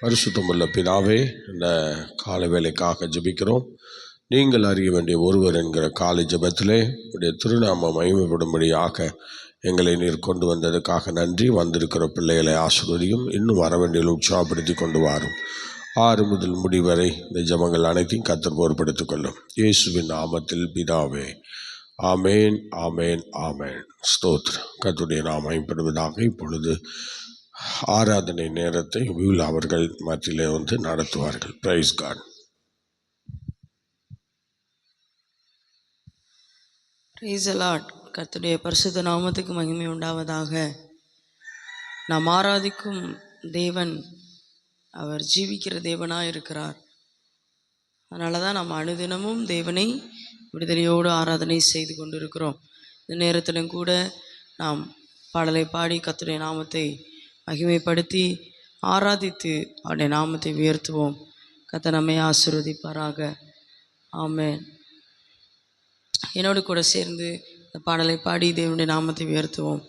பரிசுத்தமுள்ள பிதாவே, இந்த காலை வேளைக்காக ஜெபிக்கிறோம். நீங்கள் அறிய வேண்டிய ஒருவர் என்கிற காலை ஜெபத்திலே உடைய திருநாமம் மகிமைப்படும்படியாக எங்களை நீர் கொண்டு வந்ததுக்காக நன்றி. வந்திருக்கிற பிள்ளைகளை ஆசீர்வதியும், இன்னும் வர வேண்டிய உற்சாகப்படுத்தி கொண்டு வாரும். 6 முதல் முடிவரை இந்த ஜெபங்கள் அனைத்தையும் கர்த்தர் பொறுப்படுத்திக் கொள்ளும். இயேசுவின் நாமத்தில் பிதாவே, ஆமேன், ஆமேன், ஆமேன். ஸ்தோத்திரம். கர்த்தருடைய நாமம் மகிமைப்படுவதாக. இப்பொழுது ஆராதனை நேரத்தை வியூல் அவர்கள் மத்தியிலே நடத்துவார்கள். Praise God. Praise the Lord. கர்த்தருடைய பரிசுத்த நாமத்துக்கு மகிமை உண்டாவதாக. நாம் ஆராதிக்கும் தேவன் அவர் ஜீவிக்கிற தேவனாக இருக்கிறார். அதனால தான் நாம் அனுதினமும் தேவனை விடுதலையோடு ஆராதனை செய்து கொண்டிருக்கிறோம். இந்த நேரத்திலும் கூட நாம் பாடலை பாடி கர்த்தருடைய நாமத்தை மகிமைப்படுத்தி ஆராதித்து அவருடைய நாமத்தை உயர்த்துவோம். கர்த்தர் நம்மை ஆசீர்வதிப்பாராக. ஆமென். என்னோடு கூட சேர்ந்து இந்த பாடலை பாடி தேவனுடைய நாமத்தை உயர்த்துவோம்.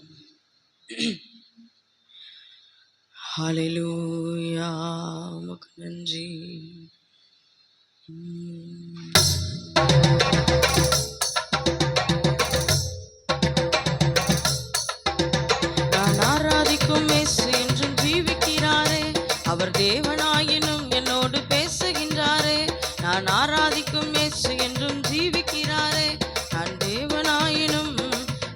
ஹல்லேலூயா, உமக்கு நன்றி. நான் ஆராதிக்கும் இயேசு என்றும் ஜீவிக்கிறாரே, அவர் தேவனாயினும் என்னோடு பேசுகின்றாரே. நான் ஆராதிக்கும் இயேசு என்றும் ஜீவிக்கிறாரே, நான் தேவனாயினும்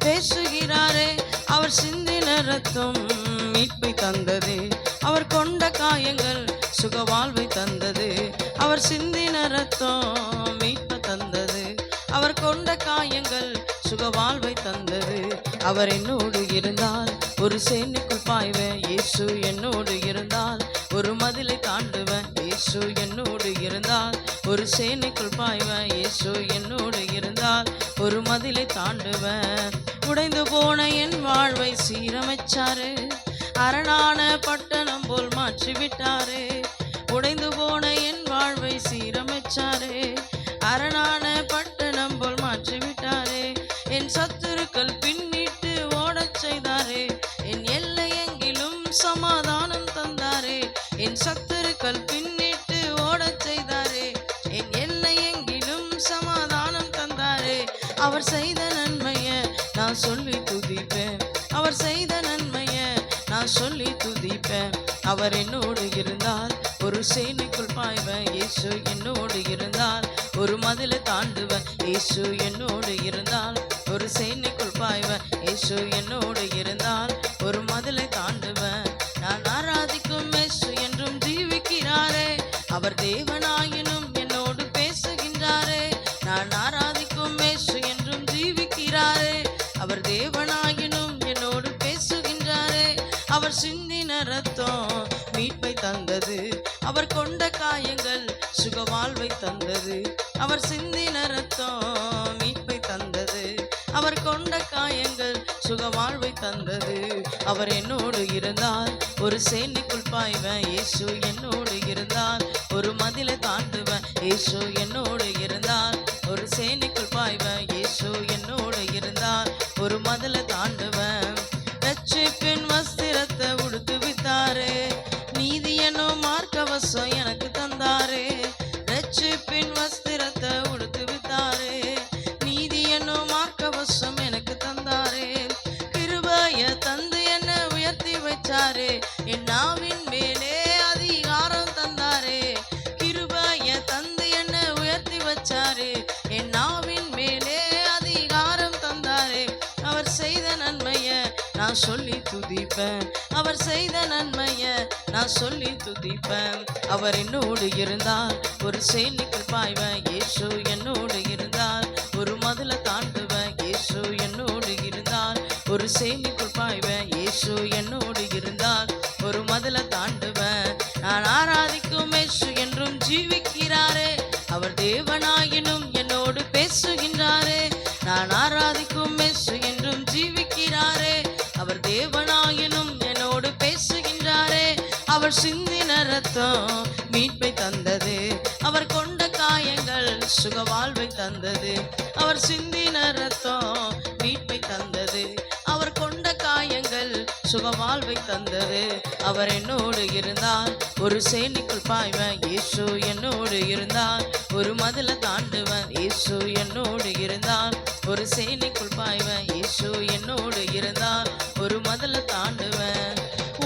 பேசுகிறாரே. அவர் சிந்தின இரத்தம் மீட்பை தந்தது, அவர் கொண்ட காயங்கள் சுக வாழ்வை தந்தது. அவர் சிந்தின இரத்தம் மீட்பை தந்தது, அவர் கொண்ட காயங்கள் சுக வாழ்வை தந்தது. அவர் என்னோடு இருந்தால் ஒரு சேனைக்குள் பாய்வேன். இயேசு என்னோடு இருந்தால் ஒரு மதிலை தாண்டுவேன். இயேசு என்னோடு இருந்தால் ஒரு சேனைக்குள் பாய்வேன். இயேசு என்னோடு இருந்தால் ஒரு மதிலை தாண்டுவேன். உடைந்து போன என் வாழ்வை சீரமைச்சாரு, அரணான பட்டணம் போல் மாற்றிவிட்டாரே. உடைந்து போன என் வாழ்வை சீரமைச்சாரே, அரணான பட்டணம் போல் மாற்றிவிட்டாரே. என் சத்துருக்கள் பின்னிட்டு ஓடச் செய்தாரே, என் எல்லை எங்கிலும் சமாதானம் தந்தாரே. என் சத்துருக்கள் பின்னிட்டு ஓடச் செய்தாரே, என் எல்லை எங்கிலும் சமாதானம் தந்தாரே. அவர் செய்த நன்மைய நான் சொல்லி துதிப்பேன், அவர் செய்த நன்மைய நான் சொல்லி துதிப்பேன். அவர் என்னோடு இருந்தால் ஒரு சேனைக்குள் பாய்வேன். இயேசு என்னோடு இருந்தால் ஒரு மதிலை தாண்டுவேன். இயேசு என்னோடு இருந்தால் ஒரு சேனைக்குள் பாய்வேன். இயேசு என்னோடு இருந்தால் ஒரு மதிலை தாண்டுவேன். நான் ஆராதிக்கும் இயேசு என்றும் ஜீவிக்கிறாரே, அவர் தேவனாயினும் என்னோடு பேசுகின்றாரே. நான் ஆராதிக்கும் இயேசு என்றும் ஜீவிக்கிறாரே, அவர் தேவனாயினும் என்னோடு பேசுகின்றாரே. அவர் சிந்தின இரத்தம் மீட்பை தந்தது, அவர் கொண்ட காயங்கள் சுக வாழ்வை தந்தது. அவர் சிந்தின இரத்தம் மீட்பை தந்தது, அவர் கொண்ட காயங்கள் சுக வாழ்வை தந்தது. அவர் என்னோடு இருந்தால் ஒரு சேனைக்குள் பாய்வேன். இயேசு என்னோடு இருந்தால் ஒரு மதிலை தாண்டுவேன். இயேசு என்னோடு இருந்தால் ஒரு சேனைக்குள் பாய்வேன். இயேசு என்னோடு இருந்தால் ஒரு மதிலை தாண்டுவேன். ரட்சிப்பின் வஸ்திரத்தை உடுத்து வித்தாரே, நீதி என்னும் மார்க்கவசம் எனக்கு தந்தாரே. ரட்சிப்பின் வஸ்திரத்தை உடுத்து வித்தாரே, நீதி என்னும் மார்க்கவசம் எனக்கு தந்தாரே. கிருபைய தந்து என்ன உயர்த்தி வச்சாரே, என் நாவின் மேலே அதிகாரம் தந்தாரே. கிருபைய தந்து என்ன உயர்த்தி வச்சாரே, என் நாவின் மேலே அதிகாரம் தந்தாரே. அவர் செய்த நன்மைய நான் சொல்லி துதிப்பேன், அவர் செய்த நன்மைய நான் சொல்லி துதிப்பேன். அவர் என்னோடு இருந்தால் ஒரு சேனைக்குள் பாய்வேன். இயேசு என்னோடு இருந்தால் ஒரு மதிலை தாண்டுவேன். இயேசு என்னோடு இருந்தால் ஒரு சேனைக்குள் பாய்வேன். இயேசு என்னோடு இருந்தால் ஒரு மதிலை தாண்டுவேன். நான் ஆராதிக்கும் இயேசு என்றும் ஜீவிக்கிறாரே, அவர் தேவனாயினும் என்னோடு பேசுகின்றாரே. நான் ஆராதிக்கும் இயேசு என்றும் ஜீவிக்கிறாரே, அவர் தேவனாயினும் என்னோடு பேசுகின்றாரே. அவர் சிந்தின இரத்தம் மீட்பை தந்தது, அவர் கொண்ட காயங்கள் சுக வாழ்வை தந்தது. அவர் சிந்தின இரத்தம் மீட்பை தந்தது, அவர் கொண்ட காயங்கள் சுகவாழ்வை தந்தது. அவர் என்னோடு இருந்தால் ஒரு சேனைக்குள் பாய்வேன். இயேசு என்னோடு இருந்தால் ஒரு மதில தாண்டுவேன். இயேசு என்னோடு இருந்தால் ஒரு சேனைக்குள் பாய்வேன். இயேசு என்னோடு இருந்தால் ஒரு மதில தாண்டுவேன்.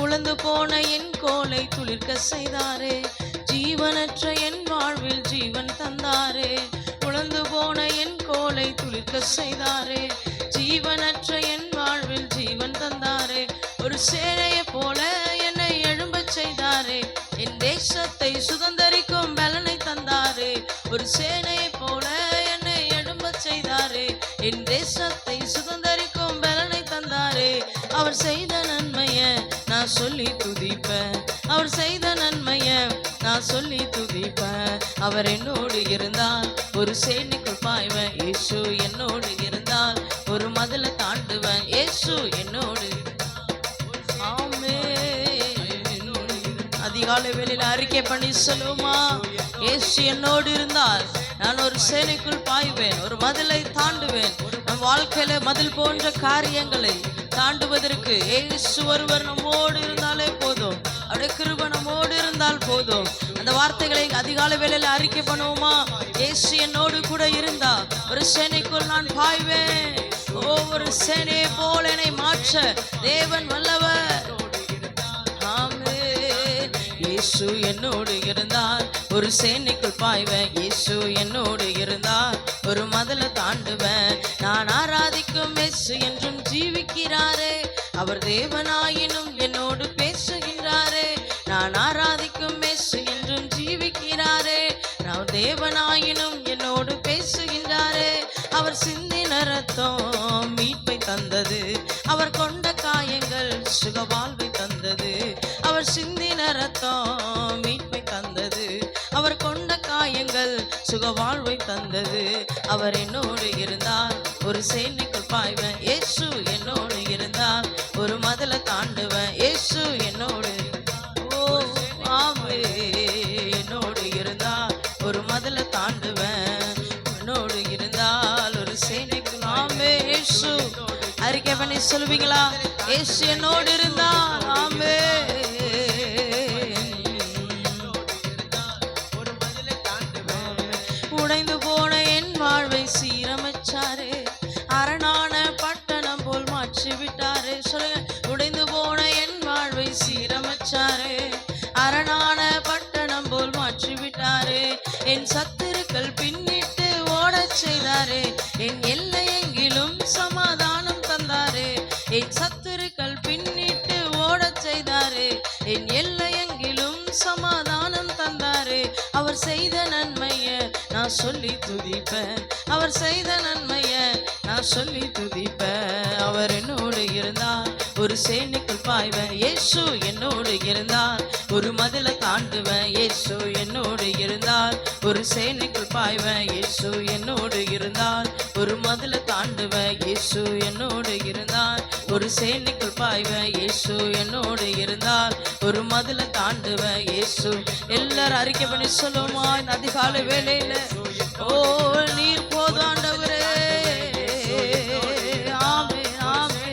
உழந்து போன என் கோலை துளிர்க்க செய்தாரே, ஜீவனற்ற என் வாழ்வில் ஜீவன் தந்தாரே. உழந்து போன என் கோலை துளிர்க்க செய்தாரே, ஜீவனற்ற என் வாழ்வில் ஜீவன் தந்தாரே. ஒரு சேனையை போல என்னை எழும்பச் செய்தாரே, என் தேசத்தை சுதந்தரிக்கும் பலனை தந்தாரே. ஒரு சேனையை போல என்னை எழும்பச் செய்தாரே, என் தேசத்தை சுதந்தரிக்கும் பலனை தந்தாரே. அவர் செய்த நன்மைய நான் சொல்லி துதிப்பேன். அவர் செய்த நன்மைய நான் சொல்லி துதிப்பேன். அவர் என்னோடு இருந்தால் ஒரு சேனைக்குள் பாய்வேன். இயேசு என்னோடு இருந்தால் ஒரு மதில தாண்டுவேன். இயேசு என்னோடு. அதிகாலை வேளையில அறிக்கை பண்ணி சொல்லுமா, இயேசு என்னோடு இருந்தால் நான் ஒரு சேனைக்குள் பாய்வேன், ஒரு மதிலை தாண்டுவேன். நம் வாழ்க்கையில மதில் போன்ற காரியங்களை தாண்டுவதற்கு இயேசு ஒருவர் நம்மோடு இருந்தாலே போதும். அவருடைய கிருபை நம்மோடு இருந்தால் போதும். அந்த வார்த்தைகளை அதிகாலை வேளையில அறிக்கை பண்ணுவோமா, இயேசு என்னோடு கூட இருந்தா ஒரு சேனைக்குள் நான் பாய்வேன். ஒரு சேனையை போல என்னை மாற்ற தேவன் வல்லவர். இயேசு என்னோடு இருந்தால் ஒரு சேனைக்குள் பாய்வேன். இயேசு என்னோடு இருந்தால் ஒரு மதில தாண்டுவேன். நான் ஆராதிக்கும் இயேசு என்றும் ஜீவிக்கிறாரே, அவர் தேவனாயினும் என்னோடு பேசுகின்றாரே. நான் ஆராதிக்கும் இயேசு என்றும் ஜீவிக்கிறாரே, நான் தேவனாயினும் என்னோடு பேசுகின்றாரே. அவர் சிந்தின ரத்தம் மீட்பை தந்தது, அவர் கொண்ட காயங்கள் சுகவாழ்வை தந்தது. அவர் சிந்தின ரத்தம் மீட்பை தந்தது, அவர் கொண்ட காயங்கள் சுகவாழ்வை தந்தது. அவர் என்னோடு இருந்தால் ஒரு சேனைக்குள் பாய்வேன். இயேசு என்னோடு இருந்தால் ஒரு மதில தாண்டுவேன். இயேசு என்னோடு, ஆமே, என்னோடு இருந்தால் ஒரு மதில தாண்டுவேன். என்னோடு இருந்தால் ஒரு சேனைக்குள், ஆமே. இயேசு அறிக்கை பண்ணி சொல்லுவீங்களா, இயேசு என்னோடு இருந்தால், ஆமே. உடைந்து போன என் வாழ்வை சீரமைச்சாரே, அரணான பட்டணம் போல் மாற்றி விட்டாரே. சொல்லுங்க, உடைந்து போன என் வாழ்வை சீரமைச்சாரே, அரணான பட்டணம் போல் மாற்றி விட்டாரே. என் சத்துருக்கள் பின்னிட்டு ஓடச் செய்தாரே, என் எல்லை எங்கிலும் சமாதானம் தந்தாரே. என் சத்துருக்கள் பின்னிட்டு ஓடச் செய்தாரே, என் எல்லை எங்கிலும் சமாதானம் தந்தாரே. அவர் செய்த நன்மைய நான் சொல்லி துதிப்பேன். அவர் செய்த நன்மைய நான் சொல்லி துதிப்பேன். அவர் என்னோடு இருந்தால் ஒரு சேனைக்குள் பாய்வேன். இயேசு என்னோடு இருந்தால் ஒரு மதில தாண்டுவேன். இயேசு என்னோடு இருந்தால் ஒரு சேனைக்குள் பாய்வேன். இயேசு என்னோடு இருந்தால் ஒரு மதில தாண்டுவேன். இயேசு என்னோடு இருந்தால் ஒரு சேனைக்குள் பாய்வேன். இயேசு என்னோடு இருந்தால் ஒரு மதில தாண்டுவேன். இயேசு. எல்லாரும் அறிக்கை பண்ணி சொல்லுமா இந்த அதிகாலை வேளையில, ஓ நீர் போதும் ஆண்டவரே, ஆமே ஆமே.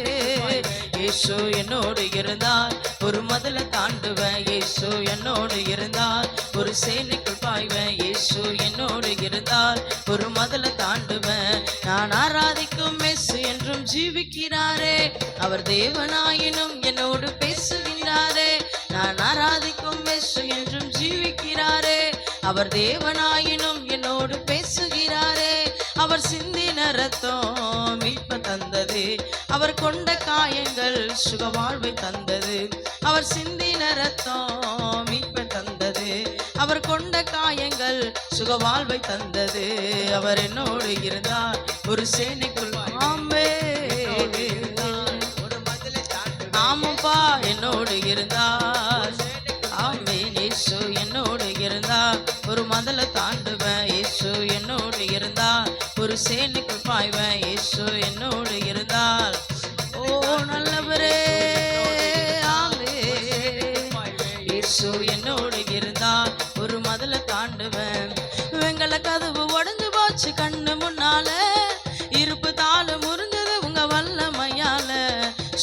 இயேசு என்னோடு இருந்தால் ஒரு மதில தாண்டுவேன். இயேசு என்னோடு இருந்தால் ஒரு சேனைக்குள் பாய்வேன். இயேசு என்னோடு இருந்தால் ஒரு மதில தாண்டுவேன். நான் ஆராதிக்கும் இயேசு என்றும் ஜீவிக்கிறாரே, அவர் தேவனாயினும் என்னோடு பேசுகின்றாரே. நான் ஆராதிக்கும் இயேசு என்றும் ஜீவிக்கிறாரே, அவர் தேவனாயினும் என்னோடு பேசுகிறாரே. அவர் சிந்தின ரத்தம் மீட்பை தந்தது, அவர் கொண்ட காயங்கள் சுகவாழ்வை தந்தது. அவர் சிந்தின ரத்தம் மீட்பை தந்தது, அவர் கொண்ட காயங்கள் சுகவாழ்வை தந்தது. அவர் என்னோடு இருந்தார் ஒரு சேனைக்குள், ஆமே ஆமாப்பா, என்னோடு இருந்தார், ஆமே. இயேசு என்னோடு இருந்தார் ஒரு மதில தாண்டுவேன். இயேசு என்னோடு இருந்தார் ஒரு சேனைக்குள் பாய்வேன். இயேசு என்னோடு இருந்தால், ஓ நல்லவரே, ஆமே. இயேசு என்னோடு இருந்தால் ஒரு மதில தாண்டுவேன். வெங்கல கதவு உடைஞ்சு போச்சு கண்ணு முன்னால, இருப்பு தாள முறிஞ்சது உங்க வல்லமையால.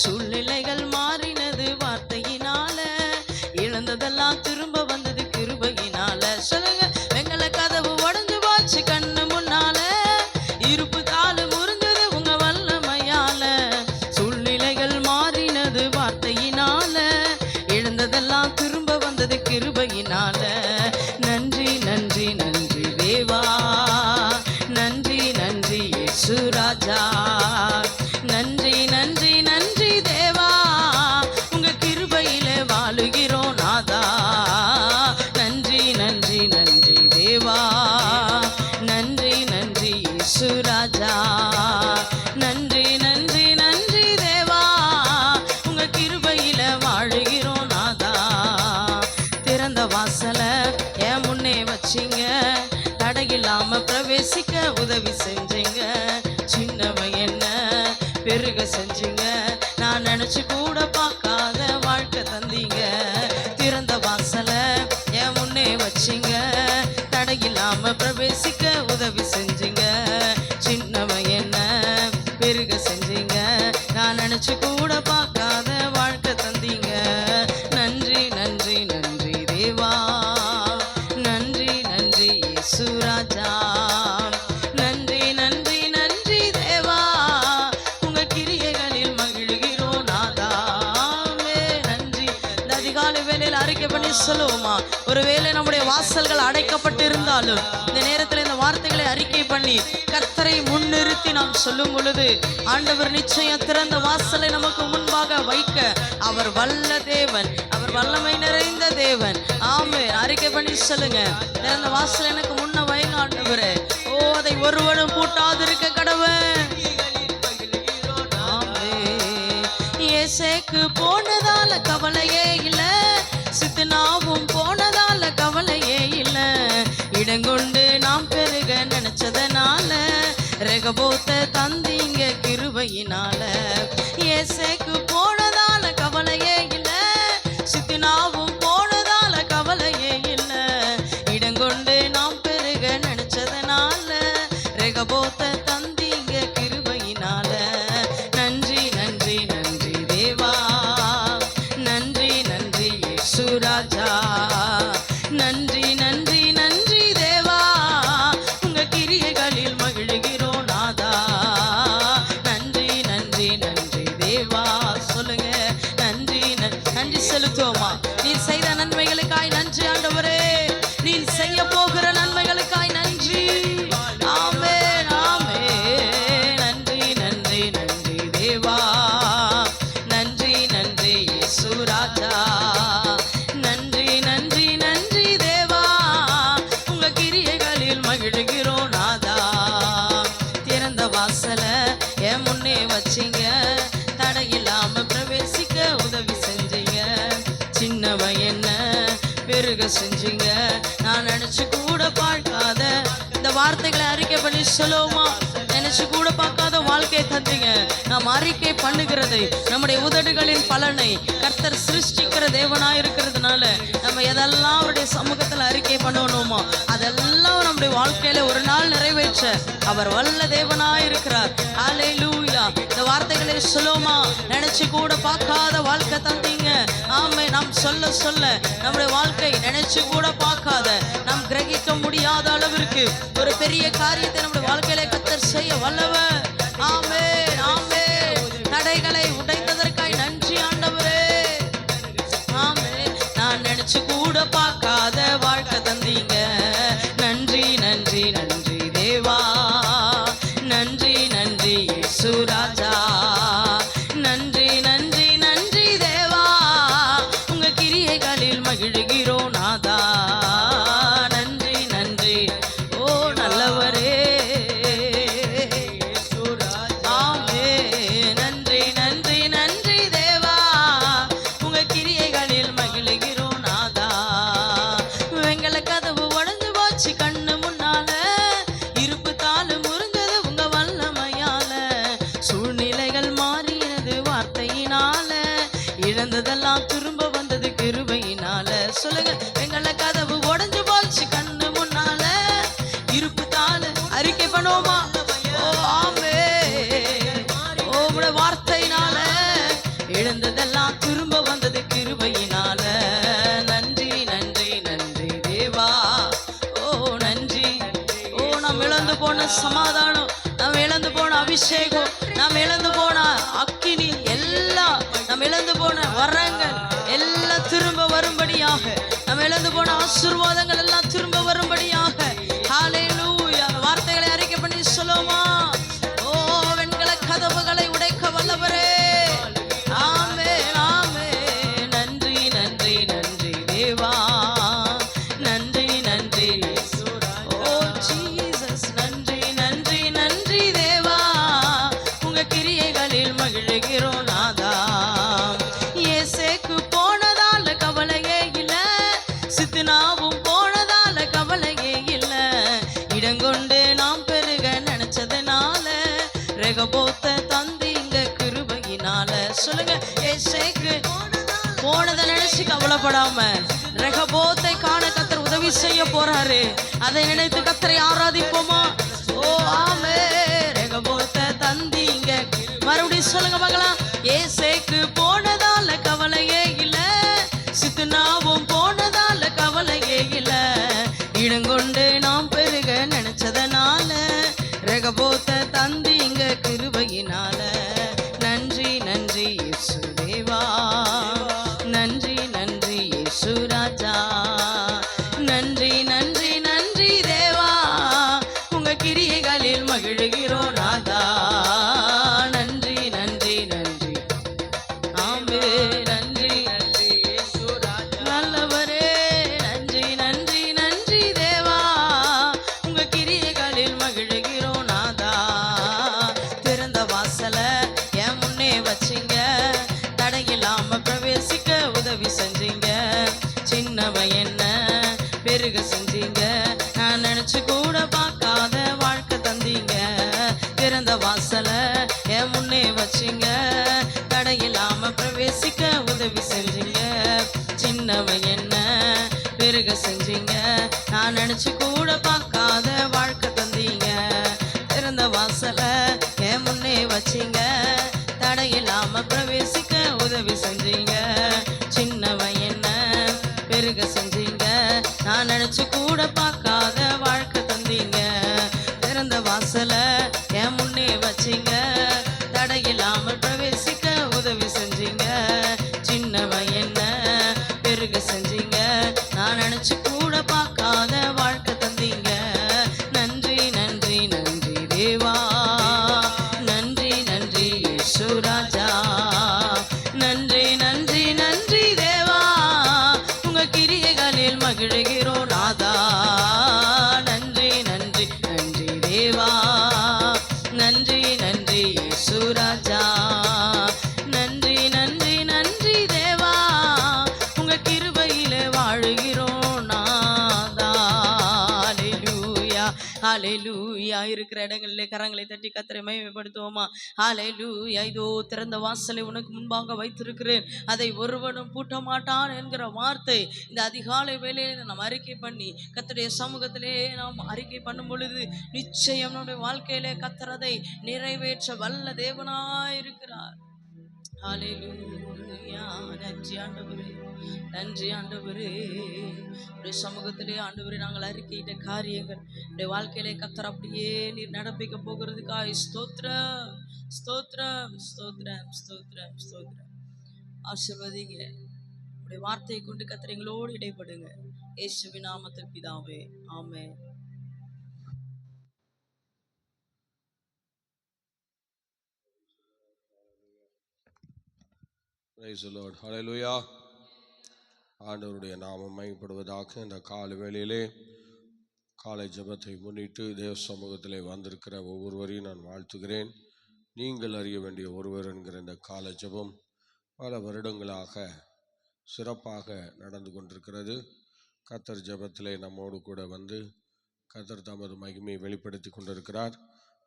சூழ்நிலைகள் மாறினது கிருபையினால. நன்றி நன்றி நன்றி தேவா, நன்றி நன்றி இயேசு ராஜா. நன்றி நன்றி நன்றி தேவா, உங்க கிருபையில வாழுகிறோம் நாதா. நன்றி நன்றி நன்றி தேவா, நன்றி நன்றி இயேசு ராஜா. நன்றி நன்றி நன்றி தேவா, உங்க கிருபையில வாழுகிறோம் நாதா. திறந்த வாசல என் முன்னே வச்சிங்க, தடையில்லாம பிரவேசிக்க உதவி செஞ்சீங்க. சின்னவன் என்ன பெருக செஞ்சீங்க, நான் நினைச்சு கூட பார்க்காத வாழ்க்கை தந்தீங்க. திறந்த வாசல என் முன்னே வச்சிங்க, தடையில்லாம பிரவேசிக்க உதவி செஞ்சீங்க. சின்னவன் என்ன பெருக செஞ்சீங்க, நான் நினைச்சு கூட பார்க்காத வாழ்க்கை தந்தீங்க. நன்றி நன்றி நன்றி தேவா, நன்றி நன்றி இயேசு ராஜா. நன்றி நன்றி நன்றி தேவா, உங்க கிரியைகளில் மகிழ்கிறோம் நாதாமே. நன்றி. இந்த அதிகாலை வேளையில் அறிக்கை பண்ணி சொல்லுவோமா? ஒருவேளை நம்முடைய வாசல்கள் அடைக்கப்பட்டு இருந்தாலும் இந்த நேரத்தில் இந்த வார்த்தைகளை அறிக்கை பண்ணி கர்த்தரை முன்னிறுத்தி நாம் சொல்லும் பொழுது ஆண்டவர் நிச்சயம் திறந்த வாசலை நமக்கு முன்பாக வைக்க அவர் வல்ல தேவன், அவர் வல்லமை நிறைந்த தேவன். ஆமே, அறிக்கை பண்ணி சொல்லுங்க. திறந்த வாசல் எனக்கு முன்ன வைங்க ஆண்டவரே. ஓ, அதை ஒருவனும் பூட்டாதிருக்க கடவன். ஏசேக்கு போனதால கவலையே இல்ல, சித்தனாவும் போனதால கவலையே இல்ல. இடங்கொண்டு நாம் பெருக நினைச்சதனால ரெகபோத்த தந்தீங்க கிருபையினால. ஏசேக்கு போனதால கவலையே இல்ல, சித்தனாவும் போனதால கவலையே இல்ல. இடங்கொண்டு நாம் பெருக நினைச்சதனால ரெகபோத்த தந்தீங்க கிருபையினால. நன்றி நன்றி நன்றி தேவா, நன்றி நன்றி இயேசு ராஜா. நன்றி நன்றி நன்றி தேவா, உங்க கிரியைகளில் மகிழ்கிறோம் நாதா. நன்றி நன்றி நன்றி தேவா, சொல்லுங்க. நன்றி நன்றி செலுத்துவோமா? நீர் செய்த நன்மைகளுக்காய் நன்றி ஆண்டவரே, நீர் செய்ய போகிற நன்மைகளுக்காய் நன்றி. ஆமே ஆமே. நன்றி நன்றி நன்றி தேவா, நன்றி நன்றி இயேசு ராஜா. நன்றி நன்றி நன்றி தேவா, உங்க கிரியைகளில் மகிழ்கிறோம் நாதா. திறந்த வாசல என் முன்னே வச்சிங்க, தடையில்லாம பிரவேசிக்க உதவி செஞ்சீங்க. சின்னவன் என்ன பெருக செஞ்சீங்க, நான் நினைச்சு கூட பார்க்காத. இந்த வார்த்தைகளை அறிக்கை பண்ணி சொல்லுவோமா? நினைச்சு கூட பார்க்காத வாழ்க்கையை தந்தீங்க. நாம் அறிக்கை பண்ணுகிறது நம்முடைய உதடுகளின் பலனை கர்த்தர் சிருஷ்டிக்கிற தேவனாய் இருக்கிறதுனால நம்ம எதெல்லாம் அவருடைய சமூகத்தில் அறிக்கை பண்ணணுமோ அதெல்லாம் நம்முடைய வாழ்க்கையில ஒரு நாள் நிறைவேற்ற அவர் வல்ல தேவனாய் இருக்கிறார். ஹல்லேலூயா. இந்த வார்த்தைகளை சொல்லுவோமா? நினைச்சு கூட பார்க்காத வாழ்க்கை தந்தீங்க. ஆமே. நாம் சொல்ல சொல்ல நம்முடைய வாழ்க்கை நினைச்சு கூட பார்க்காத, நாம் கிரகிக்க முடியாத அளவிற்கு ஒரு பெரிய காரியத்தை நம்முடைய வாழ்க்கையில கர்த்தர் செய்ய வல்லவர். ஆமே ஆமே. தடைகளை உடைத்ததற்காய் நன்றி ஆண்டவரே. ஆமே. நான் நினைச்சு கூட பார்க்காத வாழ்க்கை தந்தீங்க. நன்றி நன்றி நன்றி தேவா, நன்றி நன்றி இயேசு ராஜா. நன்றி நன்றி நன்றி தேவா, உங்க கிரியைகளில் மகிழ்கிறோம் நாதா. நன்றி நன்றி. ஓ நல்லவரே. ஆமே. நன்றி நன்றி நன்றி தேவா, உங்க கிரியைகளில் மகிழ்கிறோம் நாதா. வெங்கல கதவு உடைஞ்சு போச்சு கண்ணு முன்னால, இருப்பு தாளு முறிஞ்சது உங்க வல்லமையால. சூழ்நிலைகள் மாறினது வார்த்தையினால, இழந்ததெல்லாம் திரும்ப வந்தது கிருபையினால. சொல்லுங்க. வெங்கல கதவு உடைஞ்சு போச்சு கண்ணு முன்னால, இருப்பு தாளு அறிக்கை பண்ணுவோமா? ஓ ஆமே. ஓ உடைய வார்த்தையினால இழந்ததெல்லாம் திரும்ப வந்தது கிருபையினால. நன்றி நன்றி நன்றி தேவா. ஓ நன்றி. ஓ நாம் இழந்து போன சமாதானம், நாம் இழந்து போன அபிஷேகம், நாம் இழந்து போன அக்கினி, எல்லாம் நாம் இழந்து போன வரங்கள் எல்லாம் திரும்ப வரும்படியாக, நாம் நாவும் போனதால கவலையே இல்ல. இடங்கொண்டு நாம் பெருக நினைச்சதுனால ரெகபோத்த தந்தீங்க கிருபையினால. சொல்லுங்க, ஏசேக்கு போனதை நினைச்சு கவலைப்படாம ரெகபோத்தை காண கர்த்தர் உதவி செய்ய போறாரு. அதை நினைத்து கர்த்தரை ஆராதிப்போமா? ஓ ஆமே. ரெகபோத்தை தந்தீங்க. மறுபடியும் சொல்லுங்க பார்க்கலாம். ஏசேக்கு போனதால கவலையே இல்ல. சித்துனாவும் போனதால கவலையே இல்ல. இடங்கொண்டு நாம் பெருக நினைச்சதனால ரெகபோத்தை தந்தீங்க கிருபையினால. நன்றி நன்றி இயேசு தேவா, நன்றி நன்றி இயேசு ராஜா, நன்றி நன்றி நன்றி தேவா, உங்க கிரியைகளில் மகிழுகிறோம் நாதா. நன்றி நன்றி நன்றி ஆமே. நன்றி நன்றி இயேசு ராஜா, நல்லவரே. நன்றி நன்றி நன்றி தேவா, உங்க கிரியைகளில் மகிழுகிறோம் நாதா. திறந்த வாசல என் முன்னே வச்சிங்க, தடையில்லாம பிரவேசிக்க உதவி செஞ்சீங்க. சின்னவன் என்ன பெருக செஞ்சீங்க, நான் நினைச்சு கூட பார்க்காத வாழ்க்கை தந்தீங்க. திறந்த வாசல என் முன்னே வச்சிங்க, தடையில்லாம பிரவேசிக்க உதவி செஞ்சீங்க. சின்னவன் என்ன பெருக செஞ்சீங்க, நான் நினைச்சு கூட பார்க்காத வாழ்க்கை தந்தீங்க. திறந்த வாசல என் முன்னே வச்சிங்க, தடையில்லாம பிரவேசிக்க உதவி செஞ்சீங்க. சின்னவன் என்ன பெருக செஞ்சீங்க, நான் நினைச்சு கூட பார்க்காத வாழ்க்கை தந்தீங்க. திறந்த வாசல என் முன்னே வச்சிங்க, தடையில்லாமல் பிரவேசிக்க உதவி செஞ்சீங்க. சின்னவன் என்ன பெருக செஞ்சீங்க, நான் நினைச்சு கூட பார்க்காத வாழ்க்கை தந்தீங்க. நன்றி நன்றி நன்றி தேவா, நன்றி நன்றி இயேசு ராஜா, நன்றி நன்றி நன்றி தேவா, உங்க கிரியைகளில் மகிழுகிறோம் நாதா. நன்றி நன்றி நன்றி தேவா, நன்றி நன்றி இயேசு ராஜா, நன்றி நன்றி நன்றி தேவா, உங்க கிருபையிலே வாழுகிறோம் நாதா. ஹல்லேலூயா ஹல்லேலூயா. இருக்கிற இடங்களிலே கரங்களை தட்டி கர்த்தரை மகிமைப்படுத்துவோமா? ஹல்லேலூயா. இதோ திறந்த வாசலை உனக்கு முன்பாக வைத்திருக்கிறேன், அதை ஒருவனும் பூட்ட மாட்டான் என்கிற வார்த்தை இந்த அதிகாலை வேளையில நாம் அறிக்கை பண்ணி கர்த்தருடைய சமூகத்திலே நாம் அறிக்கை பண்ணும் பொழுது நிச்சயம் நம்முடைய வாழ்க்கையிலே கர்த்தர் அதை நிறைவேற்ற வல்ல தேவனாய் இருக்கிறார். ஹல்லேலூயா. நன்றி ஆண்டவரே, நன்றி ஆண்டவரே. உடைய சமூகத்திலே ஆண்டவரே நாங்கள் அறிக்கையிட்ட காரியங்கள் உடைய வாழ்க்கையிலே கர்த்தர் அப்படியே நீர் நடப்பிக்க போகிறதுக்காய் ஸ்தோத்திரம் ஸ்தோத்திரம் ஸ்தோத்திரம் ஸ்தோத்திரம் ஸ்தோத்திரம். ஆசீர்வதிங்க. உடைய வார்த்தையை கொண்டு கர்த்தர் எங்களோடு இடைப்படுங்க. இயேசுவின் நாமத்தில் பிதாவே, ஆமென். Praise the Lord. Hallelujah. ஆண்டவருடைய நாமம் மகிமைப்படுவதாக. இந்த காலை வேளையிலே காலை ஜெபத்தை முன்னிட்டு தேவ சமூகத்திலே வந்திருக்கிற ஒவ்வொருவரையும் நான் வாழ்த்துகிறேன். நீங்கள் அறிய வேண்டிய ஒருவர் என்கிற இந்த காலை ஜெபம் பல வருடங்களாக சிறப்பாக நடந்து கொண்டிருக்கிறது. கர்த்தர் ஜெபத்திலே நம்மோடு கூட வந்து கர்த்தர் தமது மகிமையை வெளிப்படுத்தி கொண்டிருக்கிறார்.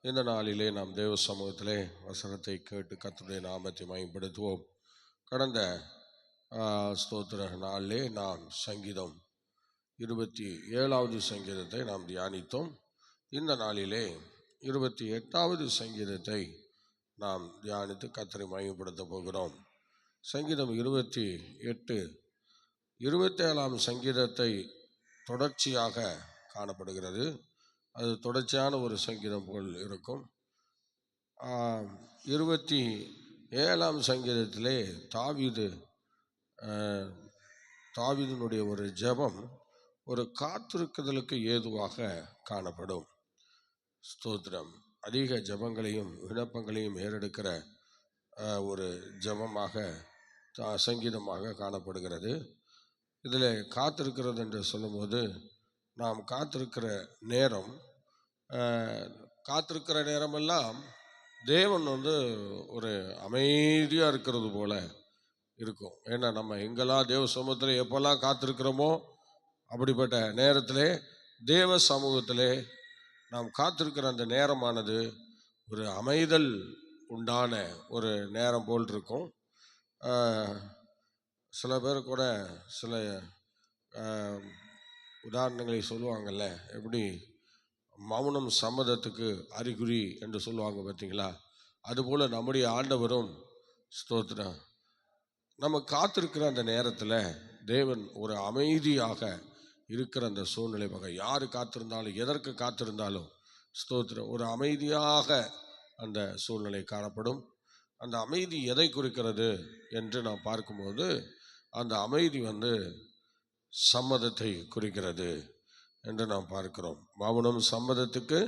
இந்த நாளிலே நாம் தேவ சமூகத்திலே வசனத்தை கேட்டு கர்த்தருடைய நாமத்தை மகிமைப்படுத்துவோம். கடந்த ஸ்தோத்திர நாளிலே நாம் சங்கீதம் 27வது சங்கீதத்தை நாம் தியானித்தோம். இந்த நாளிலே 28வது சங்கீதத்தை நாம் தியானித்து கர்த்தரை மகிமைப்படுத்த போகிறோம். சங்கீதம் 28 27ஆம் சங்கீதத்தை தொடர்ச்சியாக காணப்படுகிறது. அது தொடர்ச்சியான ஒரு சங்கீதம் போல் இருக்கும். 27ஆம் சங்கீதத்திலே தாவீதினுடைய ஒரு ஜெபம் ஒரு காத்திருக்குதலுக்கு ஏதுவாக காணப்படும். ஸ்தோத்திரம். அதிக ஜெபங்களையும் விண்ணப்பங்களையும் ஏறெடுக்கிற ஒரு ஜெபமாக சங்கீதமாக காணப்படுகிறது. இதில் காத்திருக்கிறது என்று சொல்லும்போது நாம் காத்திருக்கிற நேரமெல்லாம் தேவன் ஒரு அமைதியாக இருக்கிறது போல இருக்கும். ஏன்னா நம்ம எங்கெல்லாம் தேவ சமூகத்தில் எப்போல்லாம் காத்திருக்கிறோமோ அப்படிப்பட்ட நேரத்திலே தேவ சமூகத்திலே நாம் காத்திருக்கிற அந்த நேரமானது ஒரு அமைதல் உண்டான ஒரு நேரம் போல் இருக்கும். சில பேர் கூட சில உதாரணங்களை சொல்லுவாங்கள்ல, எப்படி மௌனம் சம்மதத்துக்கு அறிகுறி என்று சொல்லுவாங்க பார்த்தீங்களா? அதுபோல் நம்முடைய ஆண்டவரும் ஸ்தோத்திரம் நம்ம காத்திருக்கிற அந்த நேரத்தில் தேவன் ஒரு அமைதியாக இருக்கிற அந்த சூழ்நிலை பார்க்க, யார் காத்திருந்தாலும் எதற்கு காத்திருந்தாலும் ஸ்தோத்திரம் ஒரு அமைதியாக அந்த சூழ்நிலை காணப்படும். அந்த அமைதி எதை குறிக்கிறது என்று நாம் பார்க்கும்போது அந்த அமைதி சம்மதத்தை குறிக்கிறது என்று நாம் பார்க்கிறோம். மௌனம் சம்மதத்துக்கு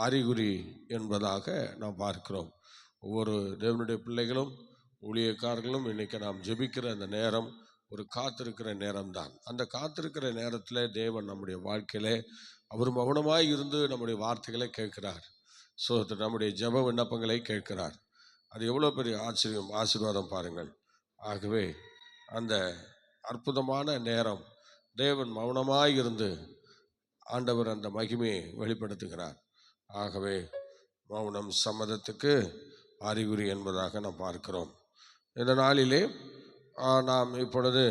அறிகுறி என்பதாக நாம் பார்க்கிறோம். ஒவ்வொரு தேவனுடைய பிள்ளைகளும் ஊழியக்காரர்களும் இன்னைக்கு நாம் ஜெபிக்கிற அந்த நேரம் ஒரு காத்திருக்கிற நேரம்தான். அந்த காத்திருக்கிற நேரத்தில் தேவன் நம்முடைய வாழ்க்கையிலே அவர் மௌனமாய் இருந்து நம்முடைய வார்த்தைகளை கேட்கிறார். நம்முடைய ஜெப விண்ணப்பங்களை கேட்கிறார். அது எவ்வளோ பெரிய ஆசீர்வாதம் பாருங்கள். ஆகவே அந்த அற்புதமான நேரம் தேவன் மௌனமாய் இருந்து ஆண்டவர் அந்த மகிமையை வெளிப்படுத்துகிறார். ஆகவே மௌனம் சம்மதத்துக்கு அறிகுறி என்பதாக நாம் பார்க்கிறோம். இந்த நாளிலே நாம் இப்பொழுது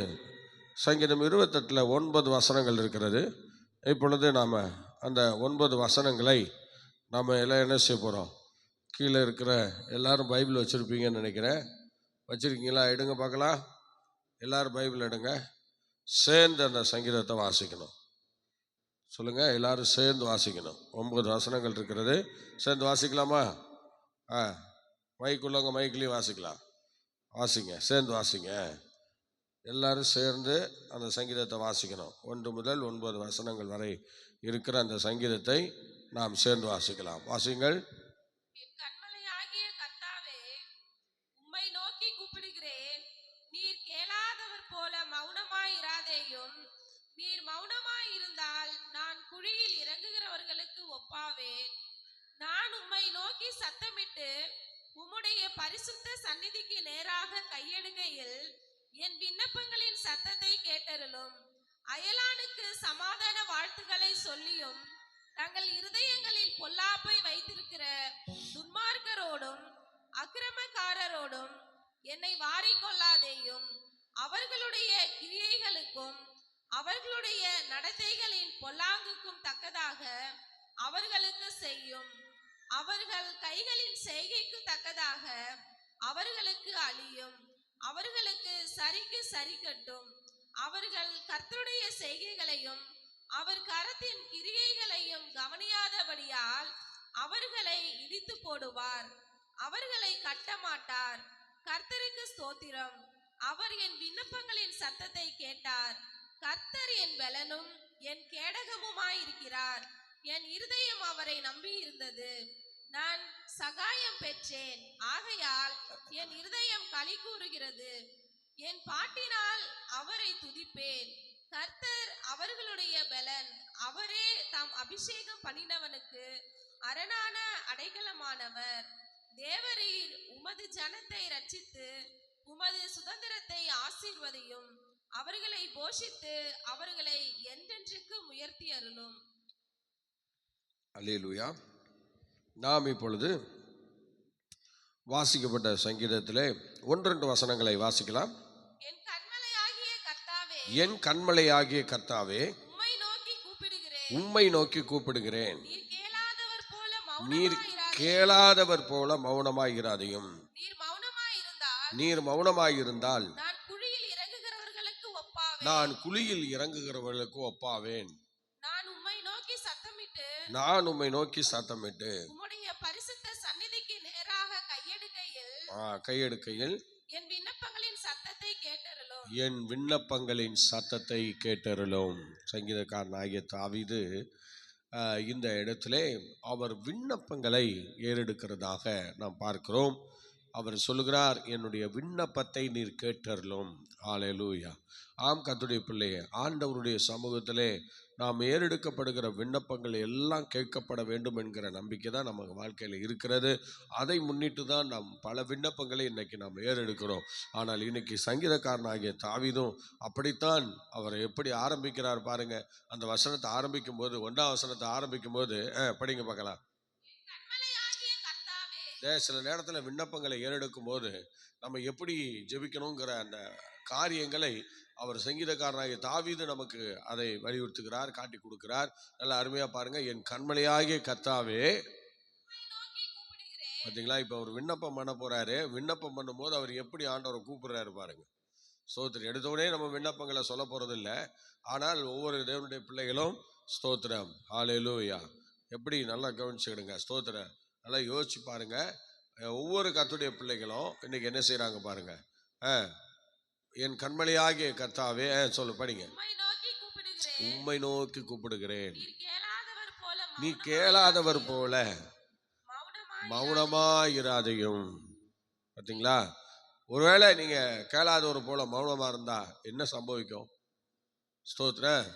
சங்கீதம் 28 9 வசனங்கள் இருக்கிறது. இப்பொழுது நாம் அந்த 9 வசனங்களை நாம் எல்லாம் என்ன செய்ய போகிறோம்? கீழே இருக்கிற எல்லாரும் பைபிள் வச்சுருப்பீங்கன்னு நினைக்கிறேன். வச்சுருக்கீங்களா? எடுங்க பார்க்கலாம். எல்லாரும் பைபிள் எடுங்க. சேர்ந்து அந்த சங்கீதத்தை வாசிக்கணும். சொல்லுங்கள், எல்லாரும் சேர்ந்து வாசிக்கணும். 9 வசனங்கள் இருக்கிறது. சேர்ந்து வாசிக்கலாமா? மைக்குள்ளவங்க மைக்கிலையும் வாசிக்கலாம். வாசிங்க, சேர்ந்து வாசிங்க. எல்லாரும் சேர்ந்து அந்த சங்கீதத்தை வாசிக்கணும். 1 முதல் 9 வசனங்கள் வரை இருக்கிற அந்த சங்கீதத்தை நாம் சேர்ந்து வாசிக்கலாம். வாசிங்கள். என் கண்மலையாகிய கர்த்தாவே, உம்மை நோக்கி கூப்பிடுகிறேன். நீர் கேளாதவர் போல மௌனமாயிராதேயும். நீர் மௌனமாயிருந்தால் நான் குழியில் இறங்குகிறவர்களுக்கு ஒப்பாவேன். நான் உம்மை நோக்கி சத்தமிட்டு உம்முடைய பரிசுத்த சந்நிதிக்கு நேராக கையெடுக்கையில் என் விண்ணப்பங்களின் சத்தத்தை கேட்டருளும். அயலானுக்கு சமாதான வாழ்த்துக்களை சொல்லியும் தங்கள் இருதயங்களில் பொல்லாப்பை வைத்திருக்கிற துன்மார்க்கரோடும் அக்கிரமக்காரரோடும் என்னை வாரிக்கொள்ளாதேயும். அவர்களுடைய கிரியைகளுக்கும் அவர்களுடைய நடத்தைகளின் பொல்லாங்குக்கும் தக்கதாக அவர்களுக்கு செய்யும். அவர்கள் கைகளின் செய்கைக்கு தக்கதாக அவர்களுக்கு அழியும். அவர்களுக்கு சரிக்கு சரி கட்டும். அவர்கள் கர்த்தருடைய செய்கைகளையும் அவர் கரத்தின் கிரியைகளையும் கவனியாதபடியால் அவர்களை இடித்து போடுவார். அவர்களை கட்டமாட்டார். கர்த்தருக்கு ஸ்தோத்திரம். அவர் என் விண்ணப்பங்களின் சத்தத்தை கேட்டார். கர்த்தர் என் பலனும் என் கேடகமுமாயிருக்கிறார். என் இருதயம் அவரை நம்பி இருந்தது. நான் சகாயம் பெற்றேன். ஆகையால் என் இருதயம் களி கூறுகிறது. என் பாட்டினால் அவரை துதிப்பேன். கர்த்தர் அவர்களுடைய பலன். அவரே தாம் அபிஷேகம் பண்ணினவனுக்கு அரணான அடைக்கலமானவர். தேவரீர் உமது ஜனத்தை ரட்சித்து உமது சுதந்திரத்தை ஆசீர்வதியும். அவர்களை போஷித்து அவர்களை என்றென்றைக்கு உயர்த்தி அருளும். அல்லேலூயா. நாம் இப்பொழுது வாசிக்கப்பட்ட சங்கீதத்திலே 1-2 வசனங்களை வாசிக்கலாம். என் கண்மலையாகிய கர்த்தாவே, என் கண்மலையாகிய கர்த்தாவே, உம்மை நோக்கி கூப்பிடுகிறேன். உம்மை நோக்கி கூப்பிடுகிறேன். நீர் கேளாதவர் போல நீர் மௌனமாயிராதேயும். கேளாதவர் போல மௌனமாயிராதையும். நீர் மௌனமாயிருந்தால் நான் குழியில் இறங்குகிறவர்களுக்கு ஒப்பாவேன். நான் குழியில் இறங்குகிறவர்களுக்கு ஒப்பாவேன். நான் உம்மை நோக்கி சத்தமிட்டு நான் உம்மை நோக்கி சத்தமிட்டு உம்முடைய பரிசுத்த சந்நிதிக்கு நேராக கையெடுக்கையில் என் விண்ணப்பங்களின் சத்தத்தை கேட்டருளும். என் விண்ணப்பங்களின் சத்தத்தை கேட்டருளும். சங்கீதக்காரனாகிய தாவீது இந்த இடத்திலே அவர் விண்ணப்பங்களை ஏறெடுக்கிறதாக நாம் பார்க்கிறோம். அவர் சொல்லுகிறார், என்னுடைய விண்ணப்பத்தை நீர் கேட்டருளும். ஹல்லேலூயா. ஆம் கர்த்தருடைய பிள்ளையே, ஆண்டவருடைய சமூகத்திலே நாம் ஏறெடுக்கப்படுகிற விண்ணப்பங்கள் எல்லாம் கேட்கப்பட வேண்டும் என்கிற நம்பிக்கை தான் நம்ம வாழ்க்கையில் இருக்கிறது. அதை முன்னிட்டு தான் நாம் பல விண்ணப்பங்களை இன்னைக்கு நாம் ஏறெடுக்கிறோம். ஆனால் இன்னைக்கு சங்கீதக்காரனாகிய தாவீதும் அப்படித்தான். அவர் எப்படி ஆரம்பிக்கிறார் பாருங்க. அந்த வசனத்தை ஆரம்பிக்கும் போது, 1ஆம் வசனத்தை ஆரம்பிக்கும் போது படிங்க பார்க்கலாம். கண்மலையாகிய கர்த்தாவே, சில நேரத்தில் விண்ணப்பங்களை ஏறெடுக்கும் போது நம்ம எப்படி ஜெபிக்கணுங்கிற அந்த காரியங்களை அவர் சங்கீதக்காரனாகிய தாவீது நமக்கு அதை வலியுறுத்துகிறார், காட்டி கொடுக்கிறார். நல்லா அருமையா பாருங்க. என் கண்மலையாகிய கர்த்தாவே, உம்மை நோக்கி கூப்பிடுகிறேன். பார்த்தீங்களா? இப்போ அவர் விண்ணப்பம் பண்ண போறாரு. விண்ணப்பம் பண்ணும்போது அவர் எப்படி ஆண்டவரை கூப்பிடுறாரு பாருங்க. ஸ்தோத்திரம். எடுத்தோடனே நம்ம விண்ணப்பங்களை சொல்ல போறது இல்லை. ஆனால் ஒவ்வொரு தேவனுடைய பிள்ளைகளும் ஸ்தோத்திரம், ஹல்லேலூயா, எப்படி நல்லா கவனிச்சுக்கிடுங்க. ஸ்தோத்திரம். நல்லா யோசிச்சு பாருங்க. ஒவ்வொரு கர்த்தருடைய பிள்ளைகளும் இன்னைக்கு என்ன செய்யறாங்க பாருங்க. என் கண்மலையாகிய கர்த்தாவே, சொல்லு படிங்க. உம்மை நோக்கி கூப்பிடுகிறேன். உம்மை நோக்கி கூப்பிடுகிறேன். நீர் கேளாதவர் போல நீ கேளாதவர் போல மௌனமாய் மௌனமாயிராதையும். பார்த்தீங்களா? ஒருவேளை நீங்க கேளாதவர் போல மௌனமா இருந்தா என்ன சம்பவிக்கும்? ஸ்தோத்திரம்.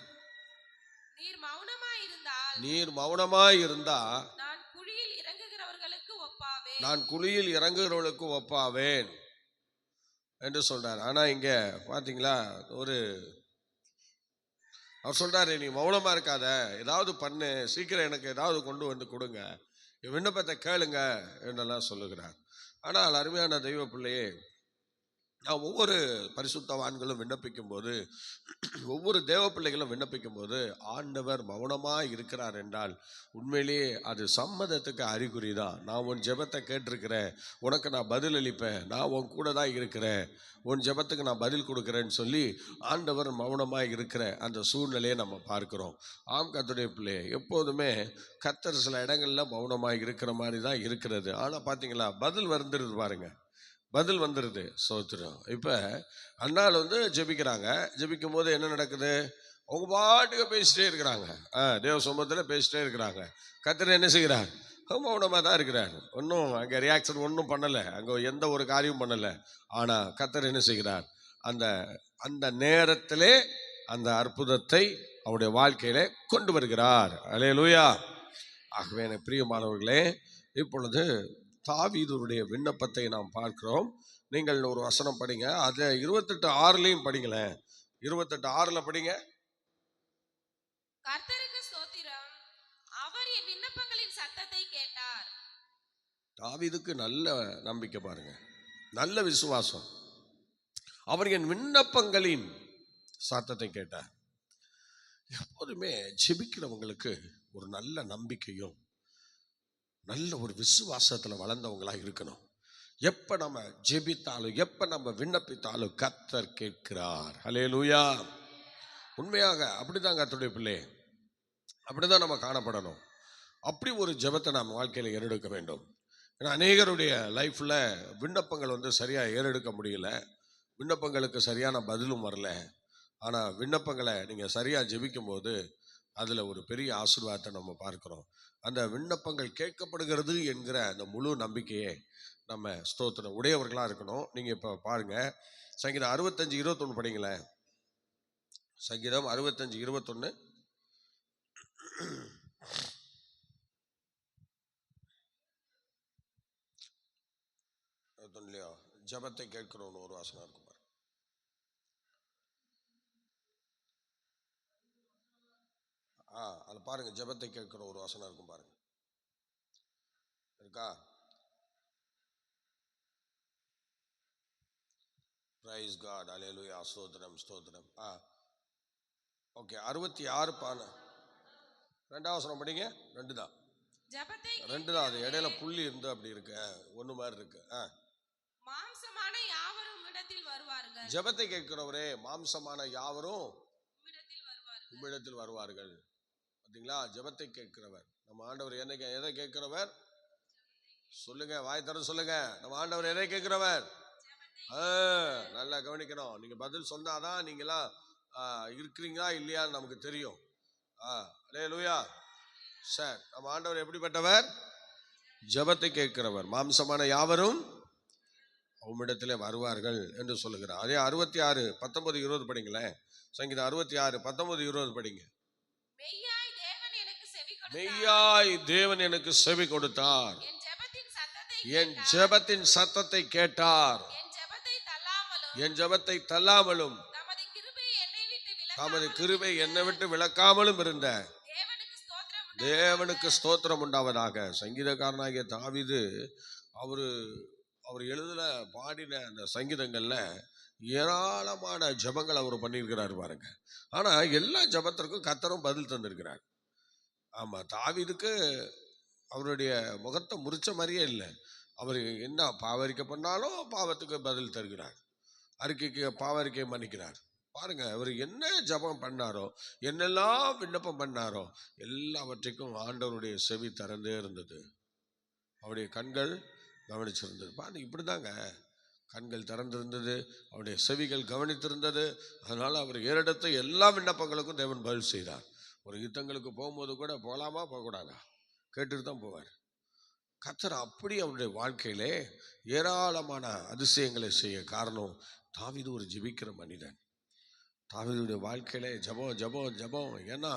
நீர் மௌனமாய் இருந்தால் நீர் மௌனமாய் இருந்தா நான் குழியில் இறங்குகிறவர்களுக்கு ஒப்பாவேன். நான் குழியில் இறங்குகிறவர்களுக்கு ஒப்பாவேன் என்று சொல்றார். ஆனா இங்க பாத்தீங்களா, அவர் சொல்றாரு, நீ மௌனமா இருக்காத, ஏதாவது பண்ணு, சீக்கிரம் எனக்கு ஏதாவது கொண்டு வந்து கொடுங்க, என் விண்ணப்பத்தை கேளுங்க என்றெல்லாம் சொல்லுகிறார். ஆனால் அருமையான தெய்வ பிள்ளையே, நாம் ஒவ்வொரு பரிசுத்தவான்களும் விண்ணப்பிக்கும் போது, ஒவ்வொரு தேவ பிள்ளைகளும் விண்ணப்பிக்கும் போது ஆண்டவர் மௌனமாக இருக்கிறார் என்றால் உண்மையிலேயே அது சம்மதத்துக்கு அறிகுறி தான். நான் உன் ஜெபத்தை கேட்டிருக்கிறேன், உனக்கு நான் பதில் அளிப்பேன், நான் உன் கூட தான் இருக்கிறேன், உன் ஜெபத்துக்கு நான் பதில் கொடுக்குறேன்னு சொல்லி ஆண்டவர் மௌனமாக இருக்கிற அந்த சூழ்நிலையை நம்ம பார்க்கிறோம். ஆம் கர்த்தருடைய பிள்ளையே, எப்போதுமே கர்த்தர் சில இடங்களில் மௌனமாக இருக்கிற மாதிரி தான் இருக்கிறது. ஆனால் பார்த்தீங்களா, பதில் வந்துடுது பாருங்க, பதில் வந்துடுது. சோத்திரம். இப்போ அண்ணால் ஜெபிக்கிறாங்க. ஜெபிக்கும் போது என்ன நடக்குது? அவங்க பாட்டுக்கு பேசிட்டே இருக்கிறாங்க. தேவ சமூகத்தில் பேசிட்டே இருக்கிறாங்க. கர்த்தர் என்ன செய்கிறார்? மௌனமாக தான் இருக்கிறார். ஒன்றும் அங்கே ரியாக்ஷன் ஒன்றும் பண்ணலை, அங்கே எந்த ஒரு காரியமும் பண்ணலை. ஆனால் கர்த்தர் என்ன செய்கிறார்? அந்த அந்த நேரத்திலே அந்த அற்புதத்தை அவருடைய வாழ்க்கையில கொண்டு வருகிறார். அல்லேலூயா. ஆகவே எனக்கு பிரியமானவர்களே, இப்பொழுது தாவீதுடைய விண்ணப்பத்தை நாம் பார்க்கிறோம். நீங்கள் ஒரு வசனம் படிங்க, அதை 28:6 படிங்களேன். 28:6 படிங்க. கர்த்தருக்கு ஸ்தோத்திரம், அவர் என் விண்ணப்பங்களின் சத்தத்தை கேட்டார். தாவீதுக்கு நல்ல நம்பிக்கை பாருங்க, நல்ல விசுவாசம். அவர் என் விண்ணப்பங்களின் சத்தத்தை கேட்டார். எப்போதுமே ஜெபிக்கிறவங்களுக்கு ஒரு நல்ல நம்பிக்கையும் நல்ல ஒரு விசுவாசத்தில் வளர்ந்தவங்களாக இருக்கணும். எப்போ நம்ம ஜெபித்தாலும் எப்போ நம்ம விண்ணப்பித்தாலும் கர்த்தர் கேட்கிறார். அல்லேலூயா. உண்மையாக அப்படிதான் கர்த்தருடைய பிள்ளை, அப்படிதான் நம்ம காணப்படணும். அப்படி ஒரு ஜெபத்தை நம்ம வாழ்க்கையில் ஏறெடுக்க வேண்டும். ஏன்னா அநேகருடைய லைஃப்பில் விண்ணப்பங்கள் சரியாக ஏறெடுக்க முடியல, விண்ணப்பங்களுக்கு சரியான பதிலும் வரல. ஆனால் விண்ணப்பங்களை நீங்கள் சரியாக ஜெபிக்கும் போது அதில் ஒரு பெரிய ஆசீர்வாதத்தை நம்ம பார்க்குறோம். அந்த விண்ணப்பங்கள் கேட்கப்படுகிறது என்கிற அந்த முழு நம்பிக்கையை நம்ம ஸ்தோத்திரம் உடையவர்களாக இருக்கணும். நீங்கள் இப்போ பாருங்கள், சங்கீதம் 65:21 படிங்களேன். சங்கீதம் 65:21. இல்லையா? ஜபத்தை கேட்கிறோன்னு ஒரு வாசனம் இருக்கும் பாருங்க. அதில் பாருங்க, ஜபத்தை கேட்கிற ஒரு வசனம் இருக்கும் பாருங்க. இருக்கா? Praise God. அல்லேலூயா. ஸ்தோத்திரம் ஸ்தோத்திரம். ஓகே. 66 2ஆம் வசனம் படிங்க. 2 தான், 2 தான். அது இடையில புள்ளி இருந்து அப்படி இருக்கு, ஒன்று மாதிரி இருக்கு. மாம்சமான யாவரும் உம்மிடத்தில் வருவார்கள். ஜபத்தை கேட்கிறவரே, மாம்சமான யாவரும் உம்மிடத்தில் வருவார்கள். பார்த்தீங்களா? ஜபத்தை கேட்கிறவர் நம்ம ஆண்டவர். எதை கேட்கிறவர்? சொல்லுங்க, வாய் திறந்து சொல்லுங்க. நம்ம ஆண்டவர் எதை கேட்கிறவர்? நல்லா கவனிக்கணும். நீங்க பதில் சொன்னாதான் நீங்களாம் இருக்கிறீங்களா இல்லையான்னு நமக்கு தெரியும். அல்லேலூயா. சார், நம்ம ஆண்டவர் எப்படிப்பட்டவர்? ஜபத்தை கேட்கிறவர். மாம்சமான யாவரும் உம்மிடத்திலே வருவார்கள் என்று சொல்லுகிறார். அதே 66 19 20 படிங்களேன். சங்கீதம் 66 19 20 படிங்க. மெய்யாய் தேவன் எனக்கு செவி கொடுத்தார். மெய்யாய் தேவன் எனக்கு செவி கொடுத்தார். என் ஜெபத்தின் சத்தத்தை கேட்டார். என் ஜெபத்தை தள்ளாமலும் தமது கிருபை என்னை விட்டு விலக்காமலும் இருந்த தேவனுக்கு ஸ்தோத்திரம் உண்டாவதாக. சங்கீதக்காரனாகிய தாவீது அவர் எழுதுன பாடின அந்த சங்கீதங்கள்ல ஏராளமான ஜெபங்கள் அவர் பண்ணியிருக்கிறார் பாருங்க. ஆனா எல்லா ஜெபத்திற்கும் கர்த்தரும் பதில் தந்திருக்கிறார். ஆமா, தாவீதுக்கு அவருடைய முகத்தை முறிச்ச மாதிரியே இல்லை. அவர் என்ன பாவரிக்கை பண்ணாலும் பாவத்துக்கு பதில் தருகிறார், அறிக்கைக்கு பாவரிக்கை மன்னிக்கிறார். பாருங்க, அவர் என்ன ஜெபம் பண்ணாரோ, என்னெல்லாம் விண்ணப்பம் பண்ணாரோ எல்லாவற்றைக்கும் ஆண்டவருடைய செவி திறந்தே இருந்தது, அவருடைய கண்கள் கவனிச்சிருந்தது. பாருங்க, இப்படிதாங்க, கண்கள் திறந்திருந்தது, அவருடைய செவிகள் கவனித்திருந்தது. அதனால அவர் ஏறெடுத்த எல்லா விண்ணப்பங்களுக்கும் தேவன் பதில் செய்தார். ஒரு யுத்தங்களுக்கு போகும்போது கூட போகலாமா போகக்கூடாதா கேட்டுட்டு தான் போவார். கர்த்தர் அப்படி அவருடைய வாழ்க்கையிலே ஏராளமான அதிசயங்களை செய்ய காரணம், தாவீது ஒரு ஜெபிக்கிற மனிதன். தாவீதுடைய வாழ்க்கையில ஜெபம் ஜெபம் ஜெபம். ஏன்னா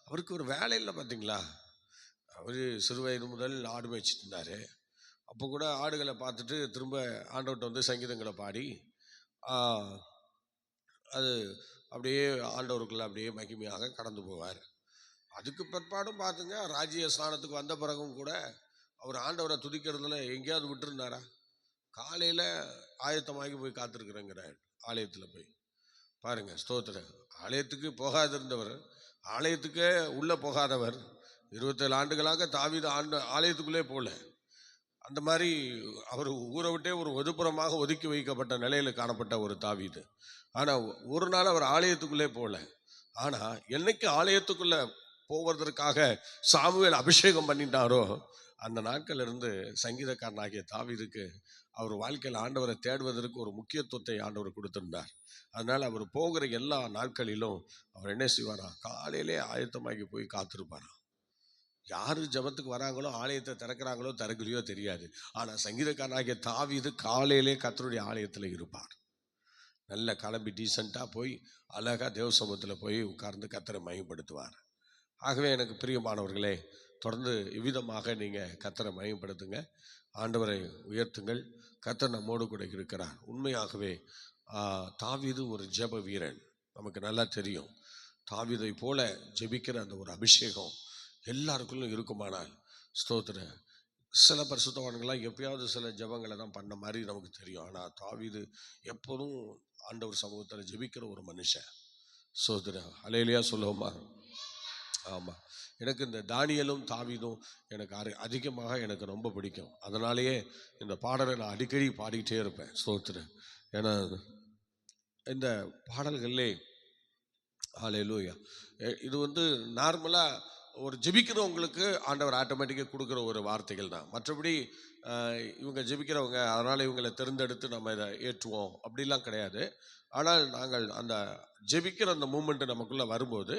அவருக்கு ஒரு வேலை இல்லை பார்த்தீங்களா. அவர் சிறு வயது முதல் ஆடு மேய்ச்சிட்டு இருந்தார். அப்போ கூட ஆடுகளை பார்த்துட்டு திரும்ப ஆண்டவர்கிட்ட வந்து சங்கீதங்களை பாடி அது அப்படியே ஆண்டவருக்குள்ள அப்படியே மகிமையாக கடந்து போவார். அதுக்கு பிற்பாடும் பார்த்துங்க, ராஜ்ய ஸ்தானத்துக்கு வந்த பிறகும் கூட அவர் ஆண்டவரை துதிக்கிறதுல எங்கேயாவது விட்டுருந்தாரா? காலையில் ஆயத்தமாகி போய் காத்திருக்கிறேங்கிறார். ஆலயத்தில் போய் பாருங்க, ஸ்தோத்திரம். ஆலயத்துக்கு போகாதிருந்தவர், ஆலயத்துக்கே உள்ளே போகாதவர், 27 ஆண்டுகளாக தாவீது ஆலயத்துக்குள்ளே போகல. அந்த மாதிரி அவர் ஊரை விட்டே ஒரு ஒதுப்புறமாக ஒதுக்கி வைக்கப்பட்ட நிலையில் காணப்பட்ட ஒரு தாவீது. ஆனால் ஒரு நாள் அவர் ஆலயத்துக்குள்ளே போகல. ஆனால் என்னைக்கு ஆலயத்துக்குள்ளே போவதற்காக சாமுவேல் அபிஷேகம் பண்ணிட்டாரோ அந்த நாட்கள் இருந்து சங்கீதக்காரனாகிய தாவீதுக்கு அவர் வாழ்க்கையில் ஆண்டவரை தேடுவதற்கு ஒரு முக்கியத்துவத்தை ஆண்டவர் கொடுத்திருந்தார். அதனால் அவர் போகிற எல்லா நாட்களிலும் அவர் என்ன செய்வாரா, காலையிலே ஆயத்தமாகி போய் காத்திருப்பாராம். யாரு ஜபத்துக்கு வராங்களோ, ஆலயத்தை திறக்கிறாங்களோ திறக்கலையோ தெரியாது. ஆனால் சங்கீதக்காரனாகிய தாவீது காலையிலே கர்த்தருடைய ஆலயத்தில் இருப்பார். நல்ல கிளம்பி டீசெண்டாக போய் அழகாக தேவ சமூகத்தில் போய் உட்கார்ந்து கர்த்தரை மகிமைப்படுத்துவார். ஆகவே எனக்கு பிரியமானவர்களே, தொடர்ந்து இவ்விதமாக நீங்கள் கர்த்தரை மகிமைப்படுத்துங்க, ஆண்டவரை உயர்த்துங்கள். கர்த்தர் நம்மோடு கூட இருக்கிறார். உண்மையாகவே தாவீது ஒரு ஜெப வீரன். நமக்கு நல்லா தெரியும், தாவீதை போல ஜெபிக்கிற அந்த ஒரு அபிஷேகம் எல்லாருக்குள்ளும் இருக்குமானால் ஸ்தோத்திர. சில பரிசுத்தவான்களாம் எப்பயாவது சில ஜெபங்களை தான் பண்ண மாதிரி நமக்கு தெரியும். ஆனால் தாவீது எப்போதும் ஆண்டவர் சமூகத்தில் ஜெபிக்கிற ஒரு மனுஷன். ஸ்தோத்திர. அல்லேலூயா சொல்லுவோமா? ஆமாம், எனக்கு இந்த தானியலும் தாவீதும் எனக்கு அதிகமாக எனக்கு ரொம்ப பிடிக்கும். அதனாலேயே இந்த பாடலை நான் அடிக்கடி பாடிக்கிட்டே இருப்பேன். ஸ்தோத்திரம். ஏன்னா இந்த பாடல்களே அல்லேலூயா, இது வந்து நார்மலாக ஒரு ஜெபிக்கிறவங்களுக்கு ஆண்டவர் ஆட்டோமேட்டிக்காக கொடுக்குற ஒரு வார்த்தைகள் தான். மற்றபடி இவங்க ஜெபிக்கிறவங்க அதனால் இவங்களை தேர்ந்தெடுத்து நம்ம இதை ஏற்றுவோம் அப்படிலாம் கிடையாது. ஆனால் நாங்கள் அந்த ஜெபிக்கிற அந்த மூமெண்ட்டு நமக்குள்ளே வரும்போது,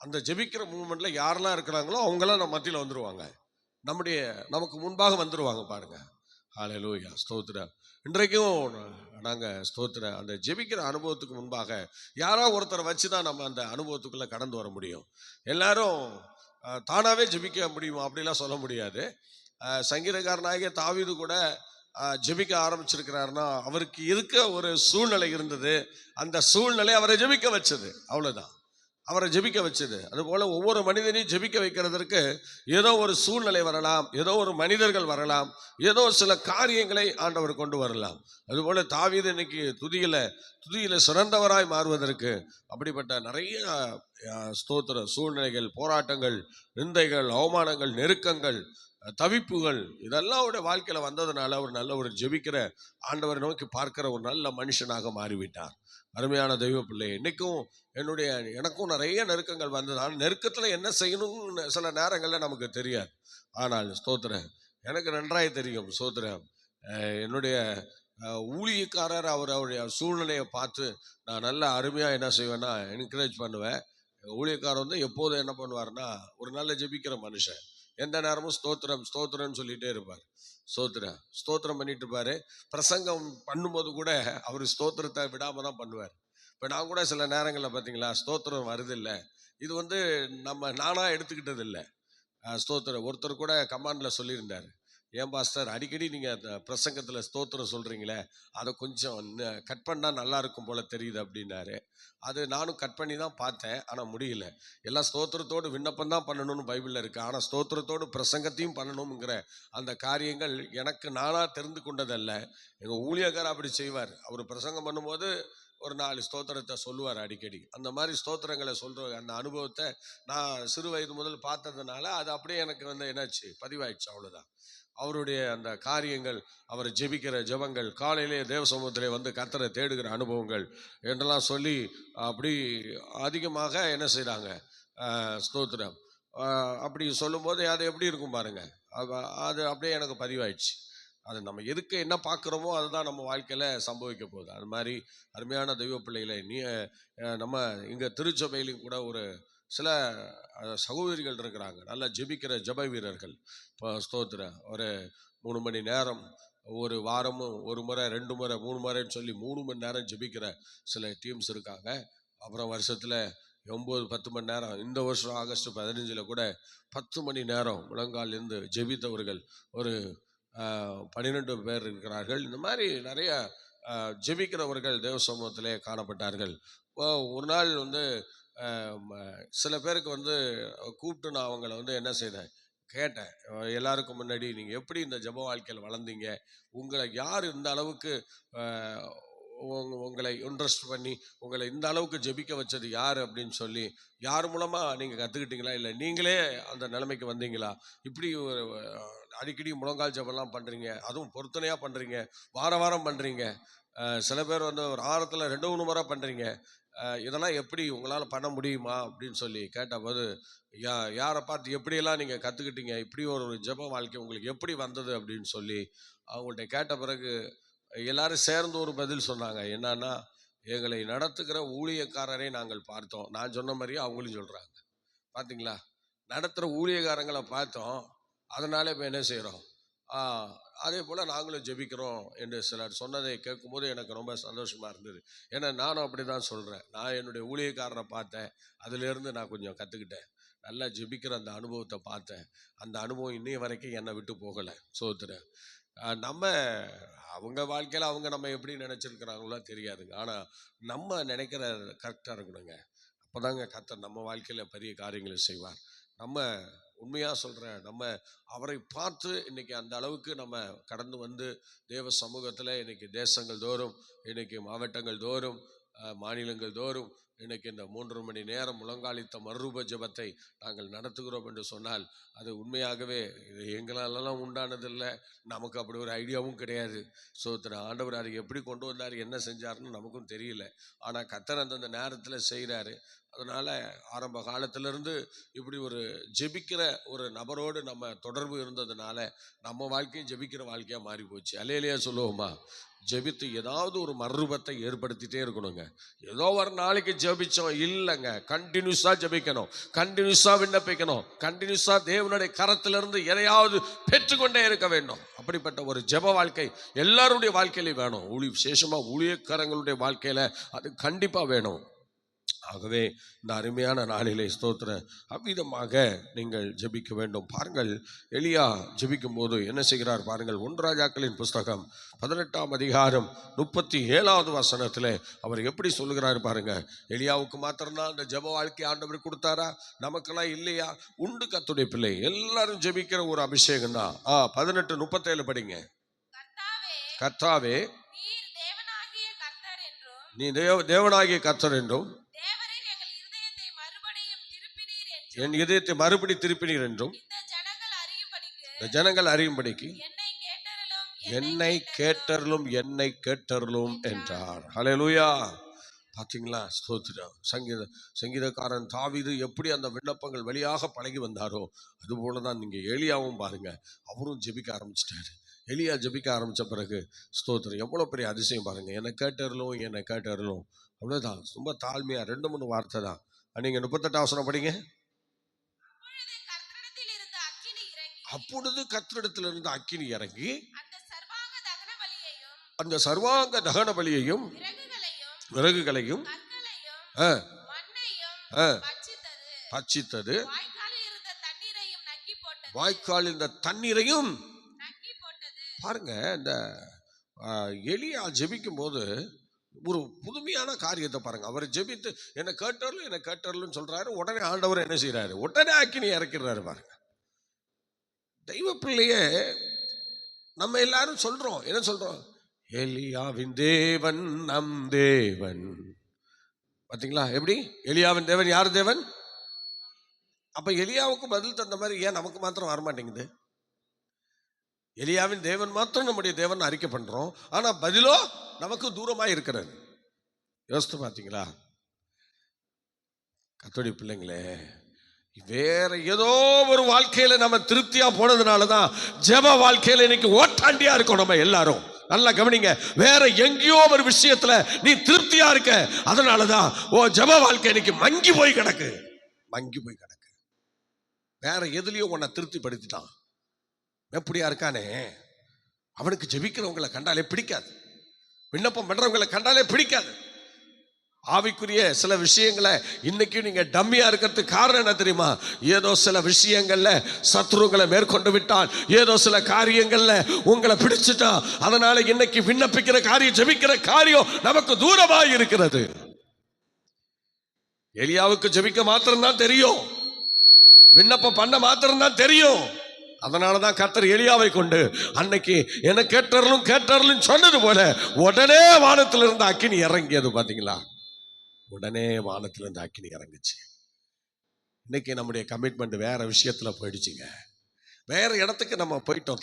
அந்த ஜெபிக்கிற மூமெண்ட்டில் யாரெல்லாம் இருக்கிறாங்களோ அவங்களாம் நம்ம மத்தியில் வந்துடுவாங்க, நமக்கு முன்பாக வந்துடுவாங்க. பாருங்கள், ஹல்லேலூயா, ஸ்தோத்திரம். இன்றைக்கும் நாங்கள் ஸ்தோத்திரம் அந்த ஜெபிக்கிற அனுபவத்துக்கு முன்பாக யாராவது ஒருத்தரை வச்சு தான் நம்ம அந்த அனுபவத்துக்குள்ளே கடந்து வர முடியும். எல்லாரும் தானாகவே ஜெபிக்க முடியுமா அப்படிலாம் சொல்ல முடியாது. சங்கீதக்காரனாகிய தாவீது கூட ஜெபிக்க ஆரம்பிச்சிருக்கிறாருன்னா அவருக்கு இருக்க ஒரு சூழ்நிலை இருந்தது. அந்த சூழ்நிலை அவரை ஜெபிக்க வச்சது, அவ்வளோதான், அவரை ஜெபிக்க வச்சது. அதுபோல் ஒவ்வொரு மனிதனையும் ஜெபிக்க வைக்கிறதற்கு ஏதோ ஒரு சூழ்நிலை வரலாம், ஏதோ ஒரு மனிதர்கள் வரலாம், ஏதோ சில காரியங்களை ஆண்டவர் கொண்டு வரலாம். அதுபோல் தாவீது இன்னைக்கு துதியில சிறந்தவராய் மாறுவதற்கு அப்படிப்பட்ட நிறைய ஸ்தோத்திர சூழ்நிலைகள், போராட்டங்கள், நிந்தைகள், அவமானங்கள், நெருக்கங்கள், தவிப்புகள் இதெல்லாம் அவருடைய வாழ்க்கையில் வந்ததுனால அவர் நல்ல ஒரு ஜெபிக்கிற, ஆண்டவரை நோக்கி பார்க்கிற ஒரு நல்ல மனுஷனாக மாறிவிட்டார். அருமையான தெய்வ பிள்ளை, இன்னைக்கும் எனக்கும் நிறைய நெருக்கங்கள் வந்தது. ஆனால் நெருக்கத்தில் என்ன செய்யணும்னு சில நேரங்களில் நமக்கு தெரியாது. ஆனால் ஸ்தோத்திரம் எனக்கு நன்றாய் தெரியும். ஸ்தோத்திரம், என்னுடைய ஊழியக்காரர் அவருடைய சூழ்நிலையை பார்த்து நான் நல்ல அருமையாக என்ன செய்வேன்னா என்கரேஜ் பண்ணுவேன். ஊழியக்காரர் வந்து எப்போதும் என்ன பண்ணுவார்னா ஒரு நல்ல ஜெபிக்கிற மனுஷன். எந்த நேரமும் ஸ்தோத்திரம் ஸ்தோத்திரம்னு சொல்லிகிட்டே இருப்பார். ஸ்தோத்திரம் பண்ணிட்டு இருப்பார். பிரசங்கம் பண்ணும்போது கூட அவர் ஸ்தோத்திரத்தை விடாமல் தான் பண்ணுவார். இப்போ நான் கூட சில நேரங்களில் பார்த்தீங்களா ஸ்தோத்திரம் வருது இல்லை, இது நானாக எடுத்துக்கிட்டது இல்லை. ஸ்தோத்திரம் ஒருத்தர் கூட கமாண்டில் சொல்லியிருந்தார், ஏன் பாஸ்டர் அடிக்கடி நீங்கள் அந்த பிரசங்கத்தில் ஸ்தோத்திரம் சொல்கிறீங்களே, அதை கொஞ்சம் கட் பண்ணால் நல்லா இருக்கும் போல் தெரியுது அப்படின்னாரு. அது நானும் கட் பண்ணி தான் பார்த்தேன், ஆனால் முடியல. எல்லாம் ஸ்தோத்திரத்தோடு விண்ணப்பம் தான் பண்ணணும்னு பைபிளில் இருக்குது. ஆனால் ஸ்தோத்திரத்தோடு பிரசங்கத்தையும் பண்ணணுங்கிற அந்த காரியங்கள் எனக்கு நானாக தெரிந்து கொண்டதல்ல. எங்கள் ஊழியக்காரர் அப்படி செய்வார். அவர் பிரசங்கம் பண்ணும்போது ஒரு 4 ஸ்தோத்திரத்தை சொல்லுவார் அடிக்கடி. அந்த மாதிரி ஸ்தோத்திரங்களை சொல்கிற அந்த அனுபவத்தை நான் சிறு வயது முதல் பார்த்ததுனால அது அப்படியே எனக்கு என்னாச்சு, பதிவாயிடுச்சு. அவ்வளோதான். அவருடைய அந்த காரியங்கள், அவர் ஜெபிக்கிற ஜெபங்கள், காலையிலே தேவ சமூகத்திலே கர்த்தரை தேடுகிற அனுபவங்கள் என்றெல்லாம் சொல்லி அப்படி அதிகமாக என்ன செய்கிறாங்க, ஸ்தோத்திரம் அப்படி சொல்லும்போது அது எப்படி இருக்கும் பாருங்க. அது அப்படியே எனக்கு பதிவாயிடுச்சு. அது நம்ம எதுக்கு என்ன பார்க்குறோமோ அதுதான் நம்ம வாழ்க்கையில் சம்பவிக்க போகுது. அது மாதிரி அருமையான தெய்வ பிள்ளைகளை நம்ம இங்கே திருச்சபையிலும் கூட ஒரு சில சகோதரிகள் இருக்கிறாங்க, நல்லா ஜெபிக்கிற ஜெப வீரர்கள். இப்போ ஸ்தோத்திரம் ஒரு 3 மணி நேரம் ஒரு வாரமும் 1 முறை 2 முறை 3 முறைன்னு சொல்லி 3 மணி நேரம் ஜெபிக்கிற சில டீம்ஸ் இருக்காங்க. அப்புறம் வருஷத்தில் 9-10 மணி நேரம். இந்த வருஷம் ஆகஸ்ட் 15 கூட 10 மணி நேரம் முழங்காலிருந்து ஜெபித்தவர்கள் ஒரு 12 பேர் இருக்கிறார்கள். இந்த மாதிரி நிறைய ஜெபிக்கிறவர்கள் தேவ சமூகத்திலே காணப்பட்டார்கள். ஒரு நாள் சில பேருக்கு கூப்பிட்டு நான் அவங்கள என்ன செய்தேன், கேட்டேன். எல்லாருக்கும் முன்னாடி நீங்கள் எப்படி இந்த ஜெப வாழ்க்கையில் வளர்ந்தீங்க, உங்களை யார் இந்த அளவுக்கு உங்களை இன்ட்ரெஸ்ட் பண்ணி உங்களை இந்த அளவுக்கு ஜெபிக்க வச்சது யார் அப்படின்னு சொல்லி, யார் மூலமாக நீங்கள் கற்றுக்கிட்டீங்களா, இல்லை நீங்களே அந்த நிலைமைக்கு வந்தீங்களா, இப்படி ஒரு அடிக்கடி முழங்கால் ஜெபம்லாம் பண்ணுறீங்க, அதுவும் பொருத்தனையாக பண்ணுறீங்க, வாரம் பண்ணுறீங்க, சில பேர் ஒரு வாரத்தில் 2-3 முறை பண்ணுறீங்க, இதெல்லாம் எப்படி உங்களால் பண்ண முடியுமா அப்படின்னு சொல்லி கேட்டபோது, யாரை பார்த்து எப்படியெல்லாம் நீங்கள் கற்றுக்கிட்டீங்க, இப்படி ஒரு ஜெப வாழ்க்கை உங்களுக்கு எப்படி வந்தது அப்படின்னு சொல்லி அவங்கள்ட்ட கேட்ட பிறகு எல்லாரும் சேர்ந்து ஒரு பதில் சொன்னாங்க. என்னன்னா, எங்களை நடத்துகிற ஊழியக்காரரை நாங்கள் பார்த்தோம். நான் சொன்ன மாதிரியே அவங்களும் சொல்கிறாங்க. பார்த்தீங்களா, நடத்துகிற ஊழியக்காரங்களை பார்த்தோம், அதனால இப்போ என்ன செய்கிறோம், அதே போல் நாங்களும் ஜெபிக்கிறோம் என்று சிலர் சொன்னதை கேட்கும்போது எனக்கு ரொம்ப சந்தோஷமாக இருந்தது. ஏன்னா நானும் அப்படி தான் சொல்கிறேன். நான் என்னுடைய ஊழியக்காரரை பார்த்தேன், அதிலேருந்து நான் கொஞ்சம் கற்றுக்கிட்டேன். நல்லா ஜெபிக்கிற அந்த அனுபவத்தை பார்த்தேன். அந்த அனுபவம் இன்னைய வரைக்கும் என்னை விட்டு போகலை. சோத்திரேன். நம்ம அவங்க வாழ்க்கையில் அவங்க நம்ம எப்படி நினச்சிருக்கிறாங்களோ தெரியாதுங்க. ஆனால் நம்ம நினைக்கிற கரெக்டாக இருக்கணுங்க. அப்போ தாங்க கர்த்தர் நம்ம வாழ்க்கையில் பெரிய காரியங்களை செய்வார். நம்ம உண்மையாக சொல்கிறேன், நம்ம அவரை பார்த்து இன்றைக்கி அந்த அளவுக்கு நம்ம கடந்து தேவ சமூகத்தில் இன்றைக்கி தேசங்கள் தோறும், இன்றைக்கி மாவட்டங்கள் தோறும், மாநிலங்கள் தோறும் இன்றைக்கி இந்த 3 மணி நேரம் முழங்காலித்த மறுரூப ஜெபத்தை நாங்கள் நடத்துகிறோம் என்று சொன்னால் அது உண்மையாகவே இது எங்களாலெல்லாம் உண்டானதில்லை. நமக்கு அப்படி ஒரு ஐடியாவும் கிடையாது. ஆண்டவர் அதை எப்படி கொண்டு வந்தார், என்ன செஞ்சாருன்னு நமக்கும் தெரியல. ஆனால் கர்த்தர் அந்தந்த நேரத்தில் செய்கிறாரு. அதனால் ஆரம்ப காலத்திலிருந்து இப்படி ஒரு ஜெபிக்கிற ஒரு நபரோடு நம்ம தொடர்பு இருந்ததுனால நம்ம வாழ்க்கையும் ஜெபிக்கிற வாழ்க்கையாக மாறி போச்சு. அல்லேலூயா சொல்லுவோமா? ஜெபித்து ஏதாவது ஒரு மறுரூபத்தை ஏற்படுத்திட்டே இருக்கணுங்க. ஏதோ ஒரு நாளைக்கு ஜெபிச்சோம் இல்லைங்க, கண்டினியூஸாக ஜெபிக்கணும், கண்டினியூஸாக விண்ணப்பிக்கணும், கண்டினியூஸாக தேவனுடைய கரத்திலிருந்து எதையாவது பெற்றுக்கொண்டே இருக்க வேண்டும். அப்படிப்பட்ட ஒரு ஜெப வாழ்க்கை எல்லாருடைய வாழ்க்கையிலையும் வேணும். விசேஷமாக ஊழியக்காரங்களுடைய வாழ்க்கையில் அது கண்டிப்பாக வேணும். ஆகவே இந்த அருமையான நாளிலே ஸ்தோத்திரம் அவ்விதமாக நீங்கள் ஜெபிக்க வேண்டும். பாருங்கள், எலியா ஜெபிக்கும் போது என்ன செய்கிறார் பாருங்கள். 1 ராஜாக்களின் புஸ்தகம் 18ஆம் அதிகாரம் 37வது வசனத்திலே அவர் எப்படி சொல்லுகிறார் பாருங்க. எலியாவுக்கு மாத்திரம்தான் அந்த ஜெப வாழ்க்கை ஆண்டவர் கொடுத்தாரா? நமக்கெல்லாம் இல்லையா? உண்டு கர்த்தருடைய பிள்ளை எல்லாரும் ஜெபிக்கிற ஒரு அபிஷேகம் தான். 18:37 படிங்க. கர்த்தாவே நீ தேவனாகிய கர்த்தர் என்றும் என் இதயத்தை மறுபடி திருப்பினீர் என்றும் இந்த ஜனங்கள் அறியும்படிக்கு என்னை கேட்டருளும் என்றார். ஹல்லேலூயா. பார்த்தீங்களா? ஸ்தோத்திரம். சங்கீதக்காரன் தாவீது எப்படி அந்த விண்ணப்பங்கள் வழியாக பழகி வந்தாரோ அதுபோல தான் நீங்கள் எலியாவும் பாருங்க, அவரும் ஜெபிக்க ஆரம்பிச்சிட்டாரு. எலியா ஜெபிக்க ஆரம்பித்த பிறகு ஸ்தோத்திரம் எவ்வளோ பெரிய அதிசயம் பாருங்க. என்னை கேட்டருளும் அவ்வளோதான். ரொம்ப தாழ்மையாக 2-3 வார்த்தை தான். நீங்கள் 38 வசனம் படிங்க. அப்பொழுது கர்த்தரிடத்திலிருந்து அக்கினி இறங்கி அந்த சர்வாங்க தகன பலியையும் அந்த சர்வாங்க தகன பலியையும் விறகுகளையும் கற்களையும் மண்ணையும் பட்சித்தது. வாய்க்காலில் இருந்த தண்ணீரையும் நக்கி போட்டது. வாய்க்காலில் இந்த தண்ணீரையும் நக்கி போட்டது. பாருங்க, இந்த எலியா ஜெபிக்கும் போது ஒரு புதுமையான காரியத்தை பாருங்க. அவர் ஜெபித்து என்ன கேட்டார்னு சொல்றாரு. உடனே ஆண்டவர் என்ன செய்யறாரு? உடனே அக்கினி இறக்கிறாரு. பாருங்க, தெய்வ பிள்ளையே நம்ம எல்லாரும் சொல்றோம், என்ன சொல்றோம்? எலியாவின் தேவன் நம் தேவன். பாத்தீங்களா எப்படி? எலியாவின் தேவன் யார் தேவன்? அப்ப எலியாவுக்கு பதில் தந்த மாதிரி ஏன் நமக்கு மாத்திரம் வரமாட்டேங்குது? எலியாவின் தேவன் மாத்திரம் நம்முடைய தேவன் அறிக்கை பண்றோம், ஆனா பதிலோ நமக்கு தூரமா இருக்கிறது. யோசித்து பார்த்தீங்களா? கர்த்தருடைய பிள்ளைங்களே, வேற ஏதோ ஒரு வாழ்க்கையில நம்ம திருப்தியா போனதுனாலதான் ஜெப வாழ்க்கையில இன்னைக்கு ஓட்டாண்டியா இருக்கோம் நம்ம எல்லாரும். நல்லா கவனிங்க, வேற எங்கேயோ ஒரு விஷயத்துல நீ திருப்தியா இருக்க, அதனாலதான் ஜெப வாழ்க்கை இன்னைக்கு மங்கி போய் கிடக்கு. வேற எதுலயோ உன்னை திருப்திப்படுத்திட்டான். எப்படியா இருக்கானே, அவனுக்கு ஜெபிக்கிறவங்களை கண்டாலே பிடிக்காது, விண்ணப்பம் பண்றவங்களை கண்டாலே பிடிக்காது. ஆவிக்குரிய சில விஷயங்களை இன்னைக்கு நீங்க டம்மியா இருக்கிறதுக்கு காரணம் என்ன தெரியுமா? ஏதோ சில விஷயங்கள்ல சத்துருங்களை மேற்கொண்டு விட்டால், ஏதோ சில காரியங்கள்ல உங்களை பிடிச்சிட்டா, அதனால இன்னைக்கு விண்ணப்பிக்கிற காரியம், ஜெபிக்கிற காரியம் நமக்கு தூரமாய் இருக்கிறது. எலியாவுக்கு ஜெபிக்க மாத்திரம்தான் தெரியும், விண்ணப்பம் பண்ண மாத்திரம்தான் தெரியும். அதனாலதான் கர்த்தர் எலியாவை கொண்டு அன்னைக்கு என்ன கேட்டறலும் சொன்னது போல உடனே வானத்திலிருந்து அக்கினி இறங்கியது. பாத்தீங்களா? உடனே வானத்திலிருந்து அக்கினி இறங்குச்சு. இன்னைக்கு நம்முடைய கமிட்மெண்ட் வேற விஷயத்துல போயிடுச்சுங்க. வேற இடத்துக்கு நம்ம போயிட்டோம்,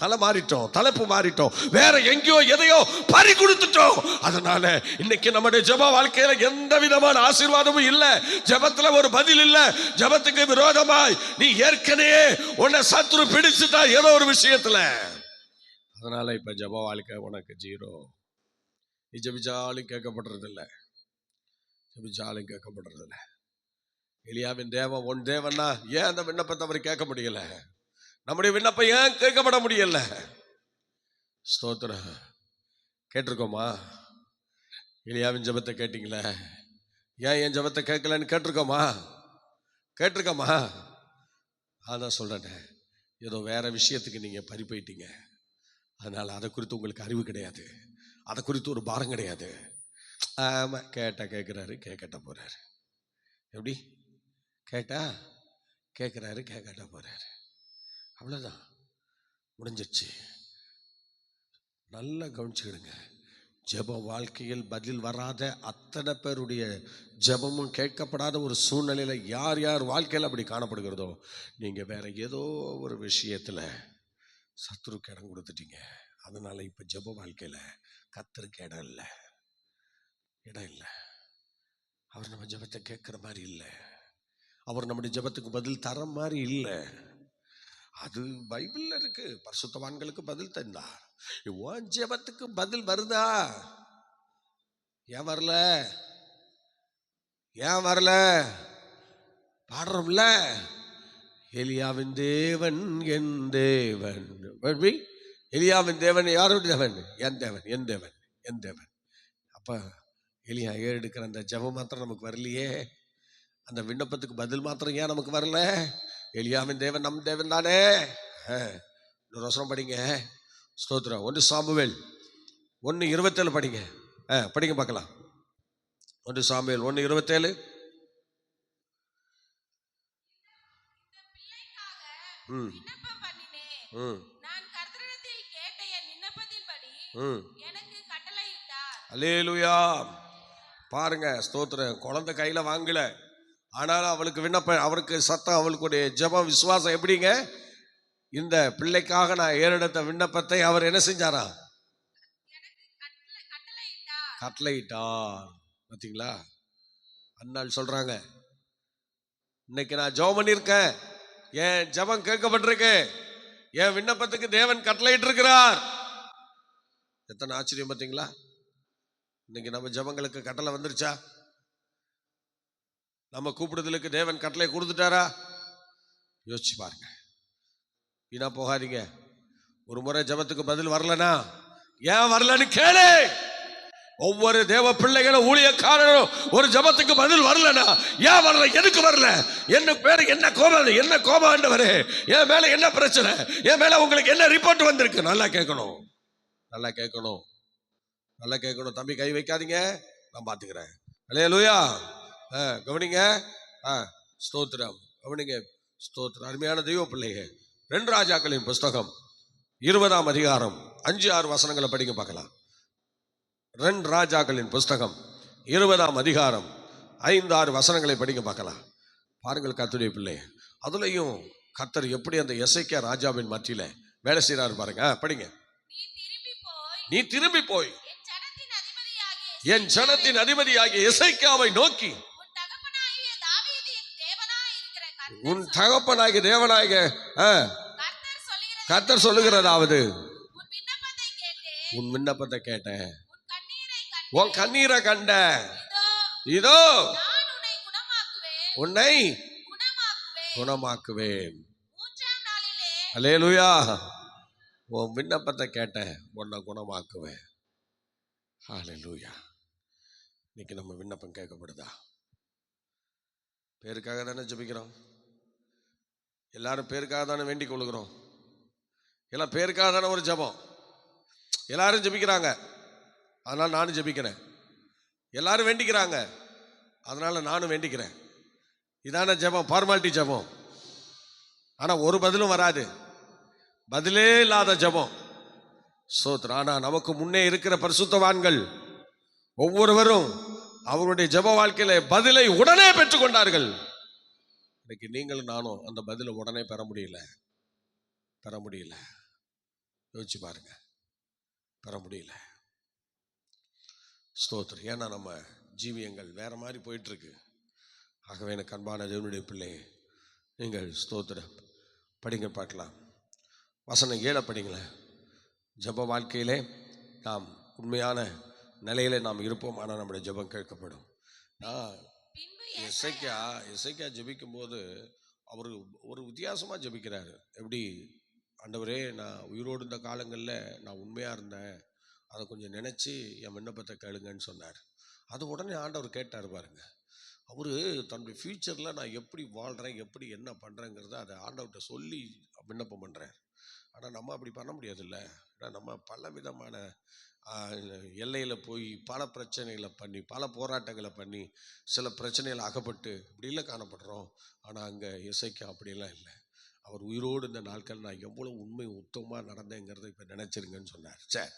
தலைப்பு மாறிட்டோம், வேற எங்கேயோ எதையோ பறி கொடுத்துட்டோம். அதனால இன்னைக்கு நம்முடைய ஜெப வாழ்க்கையில எந்த விதமான ஆசீர்வாதமும் இல்ல, ஜெபத்துல ஒரு பதில் இல்ல. ஜெபத்துக்கு விரோதமாய் நீ ஏற்கனவே உன்னை சத்துரு பிடிச்சுட்டா ஏதோ ஒரு விஷயத்துல. அதனால இப்ப ஜெப வாழ்க்கை உனக்கு ஜீரோ. நீ ஜெபிச்சாலும் கேட்கப்படுறது இல்லை. எலியாவின் தேவன் உன் தேவன்னா ஏன் அந்த விண்ணப்பத்தை அவர் கேட்க முடியல? நம்முடைய விண்ணப்பம் ஏன் கேட்கப்பட முடியல? ஸ்தோத்திரம். கேட்டிருக்கோமா? எலியாவின் ஜெபத்தை கேட்டீங்களே, ஏன் என் ஜெபத்தை கேட்கலன்னு கேட்டிருக்கோமா? அதான் சொல்றேன், ஏதோ வேற விஷயத்துக்கு நீங்க பறி போயிட்டீங்க. அதனால அதை குறித்து உங்களுக்கு அறிவு கிடையாது, அதை குறித்து ஒரு பாரம் கிடையாது. ஆமா, கேட்கிறாரு, கேட்கட்ட போறாரு. எப்படி? கேட்கிறாரு, கேட்கட்ட போறாரு. அவ்வளவுதான், முடிஞ்சிருச்சு. நல்லா கவனிச்சுக்கிடுங்க. ஜெப வாழ்க்கையில் பதில் வராத அத்தனை பேருடைய ஜெபமும் கேட்கப்படாத ஒரு சூழ்நிலையில யார் யார் வாழ்க்கையில் அப்படி காணப்படுகிறதோ, நீங்க வேற ஏதோ ஒரு விஷயத்துல சத்துருக்கு இடம் கொடுத்துட்டீங்க. அதனால இப்ப ஜெப வாழ்க்கையில கர்த்தருக்கு இடம் இல்லை. அவர் நம்ம ஜெபத்தை கேட்கிற மாதிரி இல்லை, அவர் நம்முடைய ஜெபத்துக்கு பதில் தர மாதிரி இல்லை. அது பைபிள்ல இருக்கு. பரிசுத்தவான்களுக்கு பதில் தந்தார். உன் ஜெபத்துக்கு பதில் வருதா? ஏன் வரல? பாடுறோம்ல, எலியாவின் தேவன் என் தேவன். எலியாவின் தேவன் யாருடைய தேவன்? என் தேவன். அப்ப எலியா ஏறெடுக்கிற அந்த ஜெபம் மாத்திரம் நமக்கு வரலையே, அந்த விண்ணப்பத்துக்கு பதில் மாத்திரம் ஏன் நமக்கு வரல? எலியாவின் தேவன் நம் தேவன் தானே. இன்னொரு வசனம் படிங்க, ஸ்தோத்திரம். 1 சாமுவேல் 1:27 படிங்க. படிங்க பார்க்கலாம். 1 சாமுவேல் 1:27. அல்லேலூயா. பாருங்க, ஸ்தோத்திரம். குழந்தை கையில வாங்கல, ஆனாலும் அவளுக்கு விண்ணப்பம், அவருக்கு சத்தம், அவளுக்குடைய ஜெபம், விசுவாசம் எப்படிங்க? இந்த பிள்ளைக்காக நான் ஏறெடுத்த விண்ணப்பத்தை அவர் என்ன செஞ்சாரா? கட்டளையிட்டார். பார்த்தீங்களா? அண்ணாள் சொல்றாங்க, இன்னைக்கு நான் ஜெபம் பண்ணியிருக்கேன், என் ஜெபம் கேட்கப்பட்டிருக்கு, என் விண்ணப்பத்துக்கு தேவன் கட்டளையிட்டு இருக்கிறார். எத்தனை ஆச்சரியம் பார்த்தீங்களா? இன்னைக்கு நம்ம ஜெபங்களுக்கு கட்டளை வந்துருச்சா? நம்ம கூப்பிடுதலுக்கு தேவன் கட்டளை கொடுத்துட்டாரா? யோசிச்சு பாருங்க. வீணா போகாதீங்க. ஒரு முறை ஜெபத்துக்கு பதில் வரலனா ஏன் வரலன்னு கேளு. ஒவ்வொரு தேவ பிள்ளைகளும் ஊழியக்காரரும் ஒரு ஜெபத்துக்கு பதில் வரலனா ஏன் வரல, எதுக்கு வரல, என்ன பேரு, என்ன கோபம், என்ன கோபம் ஆண்டவரே, என் மேல என்ன பிரச்சனை, என் மேல உங்களுக்கு என்ன ரிப்போர்ட் வந்திருக்கு, நல்லா கேட்கணும், நல்லா கேட்கணும், நல்லா கேட்கணும். தம்பி கை வைக்காதீங்க, நான் பாத்துக்கிறேன். அல்லேலூயா. கவனிங்க. ஸ்தோத்திரம். கவனிங்க. ஸ்தோத்திரம். அருமையான தெய்வ பிள்ளைங்க, 2 ராஜாக்களின் புஸ்தகம் 20ஆம் அதிகாரம் 5-6 வசனங்களை படிங்க பார்க்கலாம். 2 ராஜாக்களின் புஸ்தகம் 20ஆம் அதிகாரம் 5-6 வசனங்களை படிங்க பார்க்கலாம். பாருங்கள் கர்த்தருடைய பிள்ளை, அதுலயும் கர்த்தர் எப்படி அந்த எசேக்கியா ராஜாவின் மத்தியில வேலை செய்யறாரு பாருங்க. படிங்க. நீ திரும்பி போய் என் ஜனத்தின் அதிபதியாகிய எசேக்கியாவை நோக்கி உன் தகப்பனாகிய தேவனாகிய கர்த்தர் சொல்லுகிறதாவது, உன் விண்ணப்பத்தை கேட்டேன், உன் கண்ணீரை கண்ட, இதோ உன்னை குணமாக்குவேன். அல்லேலூயா. உன் விண்ணப்பத்தை கேட்டேன், உன்னை குணமாக்குவேன். அல்லேலூயா. இன்னைக்கு நம்ம விண்ணப்பம் கேட்கப்படுதா? பேருக்காக தானே ஜெபிக்கிறோம், எல்லாரும் பேருக்காக தானே வேண்டிக் கொள்கிறோம், எல்லாம் பேருக்காக தானே ஒரு ஜெபம். எல்லாரும் ஜெபிக்கிறாங்க, அதனால நானும் ஜெபிக்கிறேன். எல்லாரும் வேண்டிக்கிறாங்க, அதனால நானும் வேண்டிக்கிறேன். இதான ஜெபம், ஃபார்மாலிட்டி ஜெபம். ஆனா ஒரு பதிலும் வராது, பதிலே இல்லாத ஜெபம். ஸ்தோத்திரம். ஆனா நமக்கு முன்னே இருக்கிற பரிசுத்தவான்கள் ஒவ்வொருவரும் அவருடைய ஜெப வாழ்க்கையில பதிலை உடனே பெற்றுக்கொண்டார்கள். இன்னைக்கு நீங்களும் நானும் அந்த பதிலை உடனே பெற முடியல. யோசிச்சு பாருங்க, பெற முடியல. ஸ்தோத்திரம். ஏன்னா நம்ம ஜீவியங்கள் வேற மாதிரி போயிட்டு இருக்கு. ஆகவே எனக்கு அன்பான தேவனுடைய பிள்ளை, நீங்கள் ஸ்தோத்திரம் படிங்க பார்க்கலாம். வசனம் 7 படிங்களேன். ஜெப வாழ்க்கையிலே நாம் உண்மையான நிலையில நாம் இருப்போம், ஆனால் நம்முடைய ஜெபம் கேட்கப்படும். எசேக்கியா ஜெபிக்கும் போது அவர் ஒரு வித்தியாசமா ஜெபிக்கிறாரு. எப்படி, ஆண்டவரே, நான் உயிரோடு இருந்த காலங்களில் நான் உண்மையா இருந்தேன், அதை கொஞ்சம் நினைச்சு என் விண்ணப்பத்தை கேளுங்கன்னு சொன்னார். அது உடனே ஆண்டவர் கேட்டார் பாருங்க. அவரு தன்னுடைய ஃபியூச்சர்ல நான் எப்படி வாழ்றேன், எப்படி என்ன பண்றேங்கிறத அதை ஆண்டவர்கிட்ட சொல்லி விண்ணப்பம் பண்றேன். ஆனால் நம்ம அப்படி பண்ண முடியாதுல்ல. நம்ம பல விதமான எல்லையில் போய் பல பிரச்சனைகளை பண்ணி, பல போராட்டங்களை பண்ணி, சில பிரச்சனைகளை அகப்பட்டு இப்படிலாம் காணப்படுறோம். ஆனால் அங்கே எசேக்கியா அப்படிலாம் இல்லை. அவர் உயிரோடு இந்த நாட்கள் நான் எவ்வளோ உண்மை உத்தமமாக நடந்தேங்கிறத இப்போ நினைச்சிருங்கன்னு சொன்னார். சரி,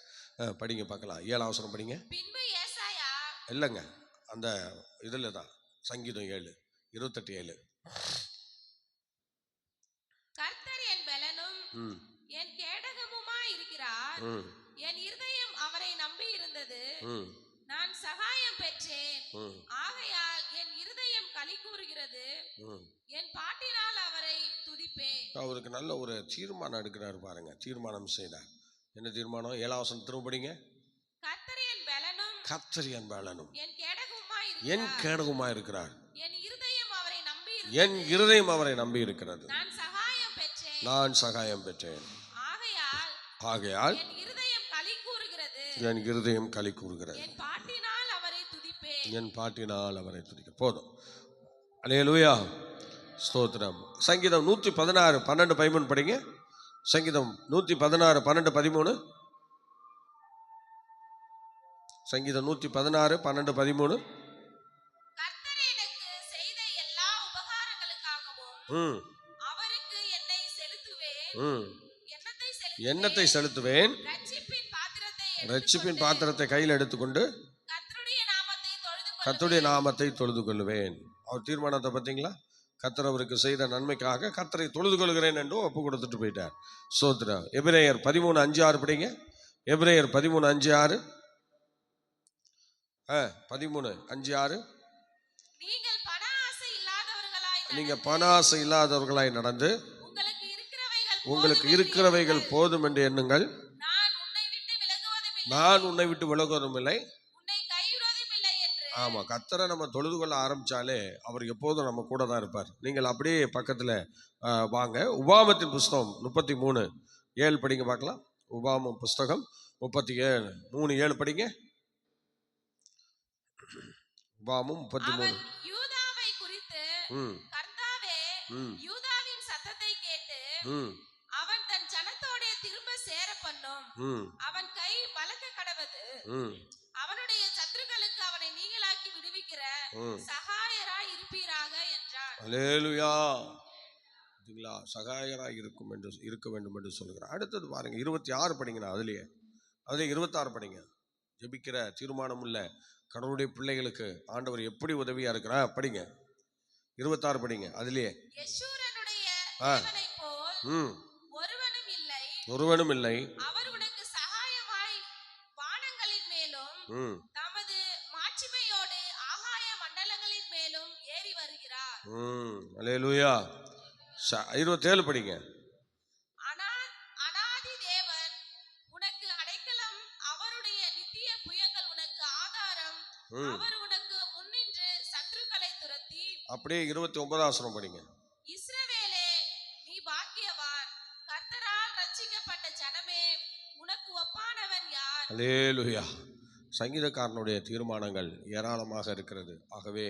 படிங்க பார்க்கலாம். 7ஆம் வசனம் படிங்க. இல்லைங்க, அந்த இதில் தான் சங்கீதம் 7:28-7. கர்த்தர் என் பலனும் என் கேடகமுமாய் இருக்கிறார். என் இருதயம் அவரை நம்பி இருந்தது. நான் சகாயம் பெற்றேன். ஆகையால் என் இருதயம் களி கூறுகிறது. என் பாட்டினால் அவரை துதிப்பேன். அவருக்கு நல்ல ஒரு தீர்மானம் எடுக்கிறார் பாருங்க. தீர்மானம் செய்தார். என்ன தீர்மானம்? 7ஆம் வசனம் திரும்ப படிங்க. கர்த்தர் என் பலனும் என் கேடகமுமாய் இருக்கிறார். என் இருதயம் அவரை நம்பி இருக்கிறது. நான் சகாயம் பெற்றேன். ஆகையால் என் இருதயம் களி கூறுகிறது. என் பாட்டினால் அவரை துதிப்பேன். போதும். அல்லேலூயா. ஸ்தோத்திரம். சங்கீதம் 116:12-13 படிங்க. சங்கீதம் 116:12-13. சங்கீதம் 116:12-13. கர்த்தர் எனக்கு செய்த எல்லா உபகாரங்களுக்காகவும் அவருக்கு எண்ணத்தை செலுத்துவேன். ரட்சிப்பின் பாத்திரத்தை கையில் எடுத்துக்கொண்டு கர்த்தருடைய நாமத்தை தொழுது கொள்ளுவேன். அவர் தீர்மானத்தை பார்த்தீங்களா? கர்த்தர் அவருக்கு செய்த நன்மைக்காக கர்த்தரை தொழுது கொள்கிறேன் என்று ஒப்பு கொடுத்துட்டு போயிட்டார். ஸ்தோத்திரம். எபிரேயர் 13:5-6 படிங்க. எபிரேயர் 13:5-6. 13:5-6. நீங்க பண ஆசை இல்லாதவர்களாய் நடந்து உங்களுக்கு இருக்கிறவைகள் போதும் என்று எண்ணுங்கள். நான் உன்னை விட்டு விலகுவதும் இல்லை ஆமாம், கர்த்தரை நம்ம தொழுது கொள்ள ஆரம்பித்தாலே அவர் எப்போதும் நம்ம கூட தான் இருப்பார். நீங்கள் அப்படியே பக்கத்தில் வாங்க. உபாகமத்தின் புஸ்தகம் 33:7 படிங்க பார்க்கலாம். உபாகமம் புஸ்தகம் 37:3-7 படிங்க. உபாகமம் 33. அவன் யூதாவை குறித்து, ம் கர்த்தாவே ம் யூதாவின் சத்தத்தை கேட்டு ம் அவன் தன் ஜனத்தோடே திரும்ப சேர பண்ணும். ம் அவன் கை பலக்க கடவது. ம் அவனுடைய சத்துருக்களுக்கு அவனை நீங்களாக்கி விடுவிக்கிற ம் சகாயராய் இருப்பீராக என்றான். அல்லேலூயா. இதுங்களா சகாயராக இருக்க வேண்டும் என்று சொல்கிறார். அடுத்தது பாருங்க 26 படிங்கண்ணா. அதுலேயே 26 படிங்க. ஜெபிக்கிற தீர்மானம் உள்ள கடவுளுடைய பிள்ளைகளுக்கு ஆண்டவர் எப்படி உதவியா இருக்கிறா படிங்க. 26 படிங்க. அதுலேயே யெஷூரனுடைய ஆ. தேவனைப் போல் ம் ஒருவனும் இல்லை. ஒருவனும் இல்லை. அவர் உனக்கு சகாயமாய் வானங்களின் மேலும் ம் தமது மாட்சிமையோடு ஆகாய மண்டலங்களின் மேலும் ஏறி வருகிறார். அல்லேலூயா. 27 படிங்க. அனாதி தேவன் உனக்கு அடைக்கலம், அவருடைய நித்திய புயங்கள் உனக்கு ஆதாரம். ம் அவர் உனக்கு முன்னின்று சத்துருக்களை துரத்தி. அப்படியே 29 படிங்க. இஸ்ரவேலே, நீ பாக்கியவான், கர்த்தரால் ரட்சிக்கப்பட்ட ஜனமே, உனக்கு ஒப்பானவன் யார்? அல்லேலூயா. சங்கீதக்காரனுடைய தீர்மானங்கள் ஏராளமாக இருக்கிறது. ஆகவே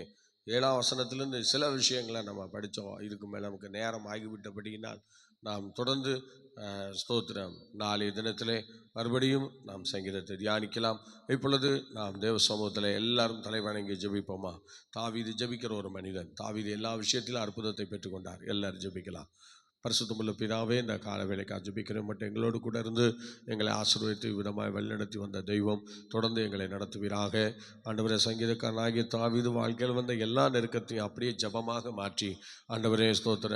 7ஆம் வசனத்திலிருந்து சில விஷயங்களை நம்ம படித்தோம். இதுக்கு மேலே நமக்கு நேரம் ஆகிவிட்டபடியினால் நாம் தொடர்ந்து ஸ்தோத்திரம் நாளைய தினத்திலே மறுபடியும் நாம் சங்கீதத்தை தியானிக்கலாம். இப்பொழுது நாம் தேவ சமூகத்தில் எல்லாரும் தலைவணங்கி ஜெபிப்போமா. தாவீது ஜெபிக்கிற ஒரு மனிதன். தாவீது எல்லா விஷயத்திலும் அற்புதத்தை பெற்றுக்கொண்டார். எல்லாரும் ஜெபிக்கலாம். பரிசுத்தமுள்ள பிதாவே, இந்த கால வேளைக்காக ஜெபிக்கிறேன். மட்டும் எங்களோடு கூட இருந்து எங்களை ஆசீர்வதித்து விதமாய் வழிநடத்தி வந்த தெய்வம் தொடர்ந்து எங்களை நடத்துவீராக. ஆண்டவரே, சங்கீதக்காரனாகிய தாவீது வாழ்க்கையில் வந்த எல்லா நெருக்கத்தையும் அப்படியே ஜபமாக மாற்றி ஆண்டவரே ஸ்தோத்திர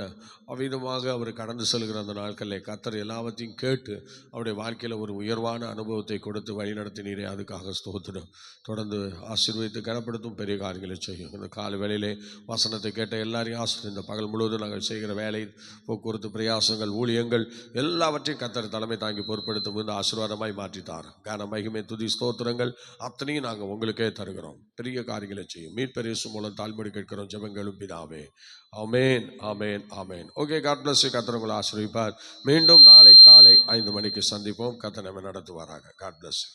அவ்விதமாக அவர் கடந்து செல்கிற அந்த நாட்களில் கர்த்தர் எல்லாவற்றையும் கேட்டு அவருடைய வாழ்க்கையில் ஒரு உயர்வான அனுபவத்தை கொடுத்து வழிநடத்தினீரே, அதுக்காக ஸ்தோத்திரம். தொடர்ந்து ஆசீர்வதித்து கனப்படுத்தும் பெரிய காரியங்களை செய்யும். இந்த கால வேளையிலே வசனத்தை கேட்ட எல்லாரையும் ஆசீர்வதி. இந்த பகல் முழுவதும் நாங்கள் செய்கிற வேலை, போக்குவரத்து, பிரயாசங்கள், ஊழியங்கள் எல்லாவற்றையும் கர்த்தர் தலைமை தாங்கி பொறுப்படுத்தும் இந்த ஆசீர்வாதமாய் மாற்றித்தார். கான மகிமை துதி ஸ்தோத்திரங்கள் அத்தனையும் நாங்கள் உங்களுக்கே தருகிறோம். பெரிய காரியங்களை செய்யும் மீட்பர் இயேசு மூலம் தாழ்மொழி கேட்கிறோம் ஜெபங்களும் பிதாவே. ஆமேன், ஆமேன், ஆமேன். Okay, God bless you. கர்த்தர் உங்களை ஆசீர்வதிப்பார். மீண்டும் நாளை காலை 5 மணிக்கு சந்திப்போம். கர்த்தர் நம்மை நடத்துவாராக. God bless you.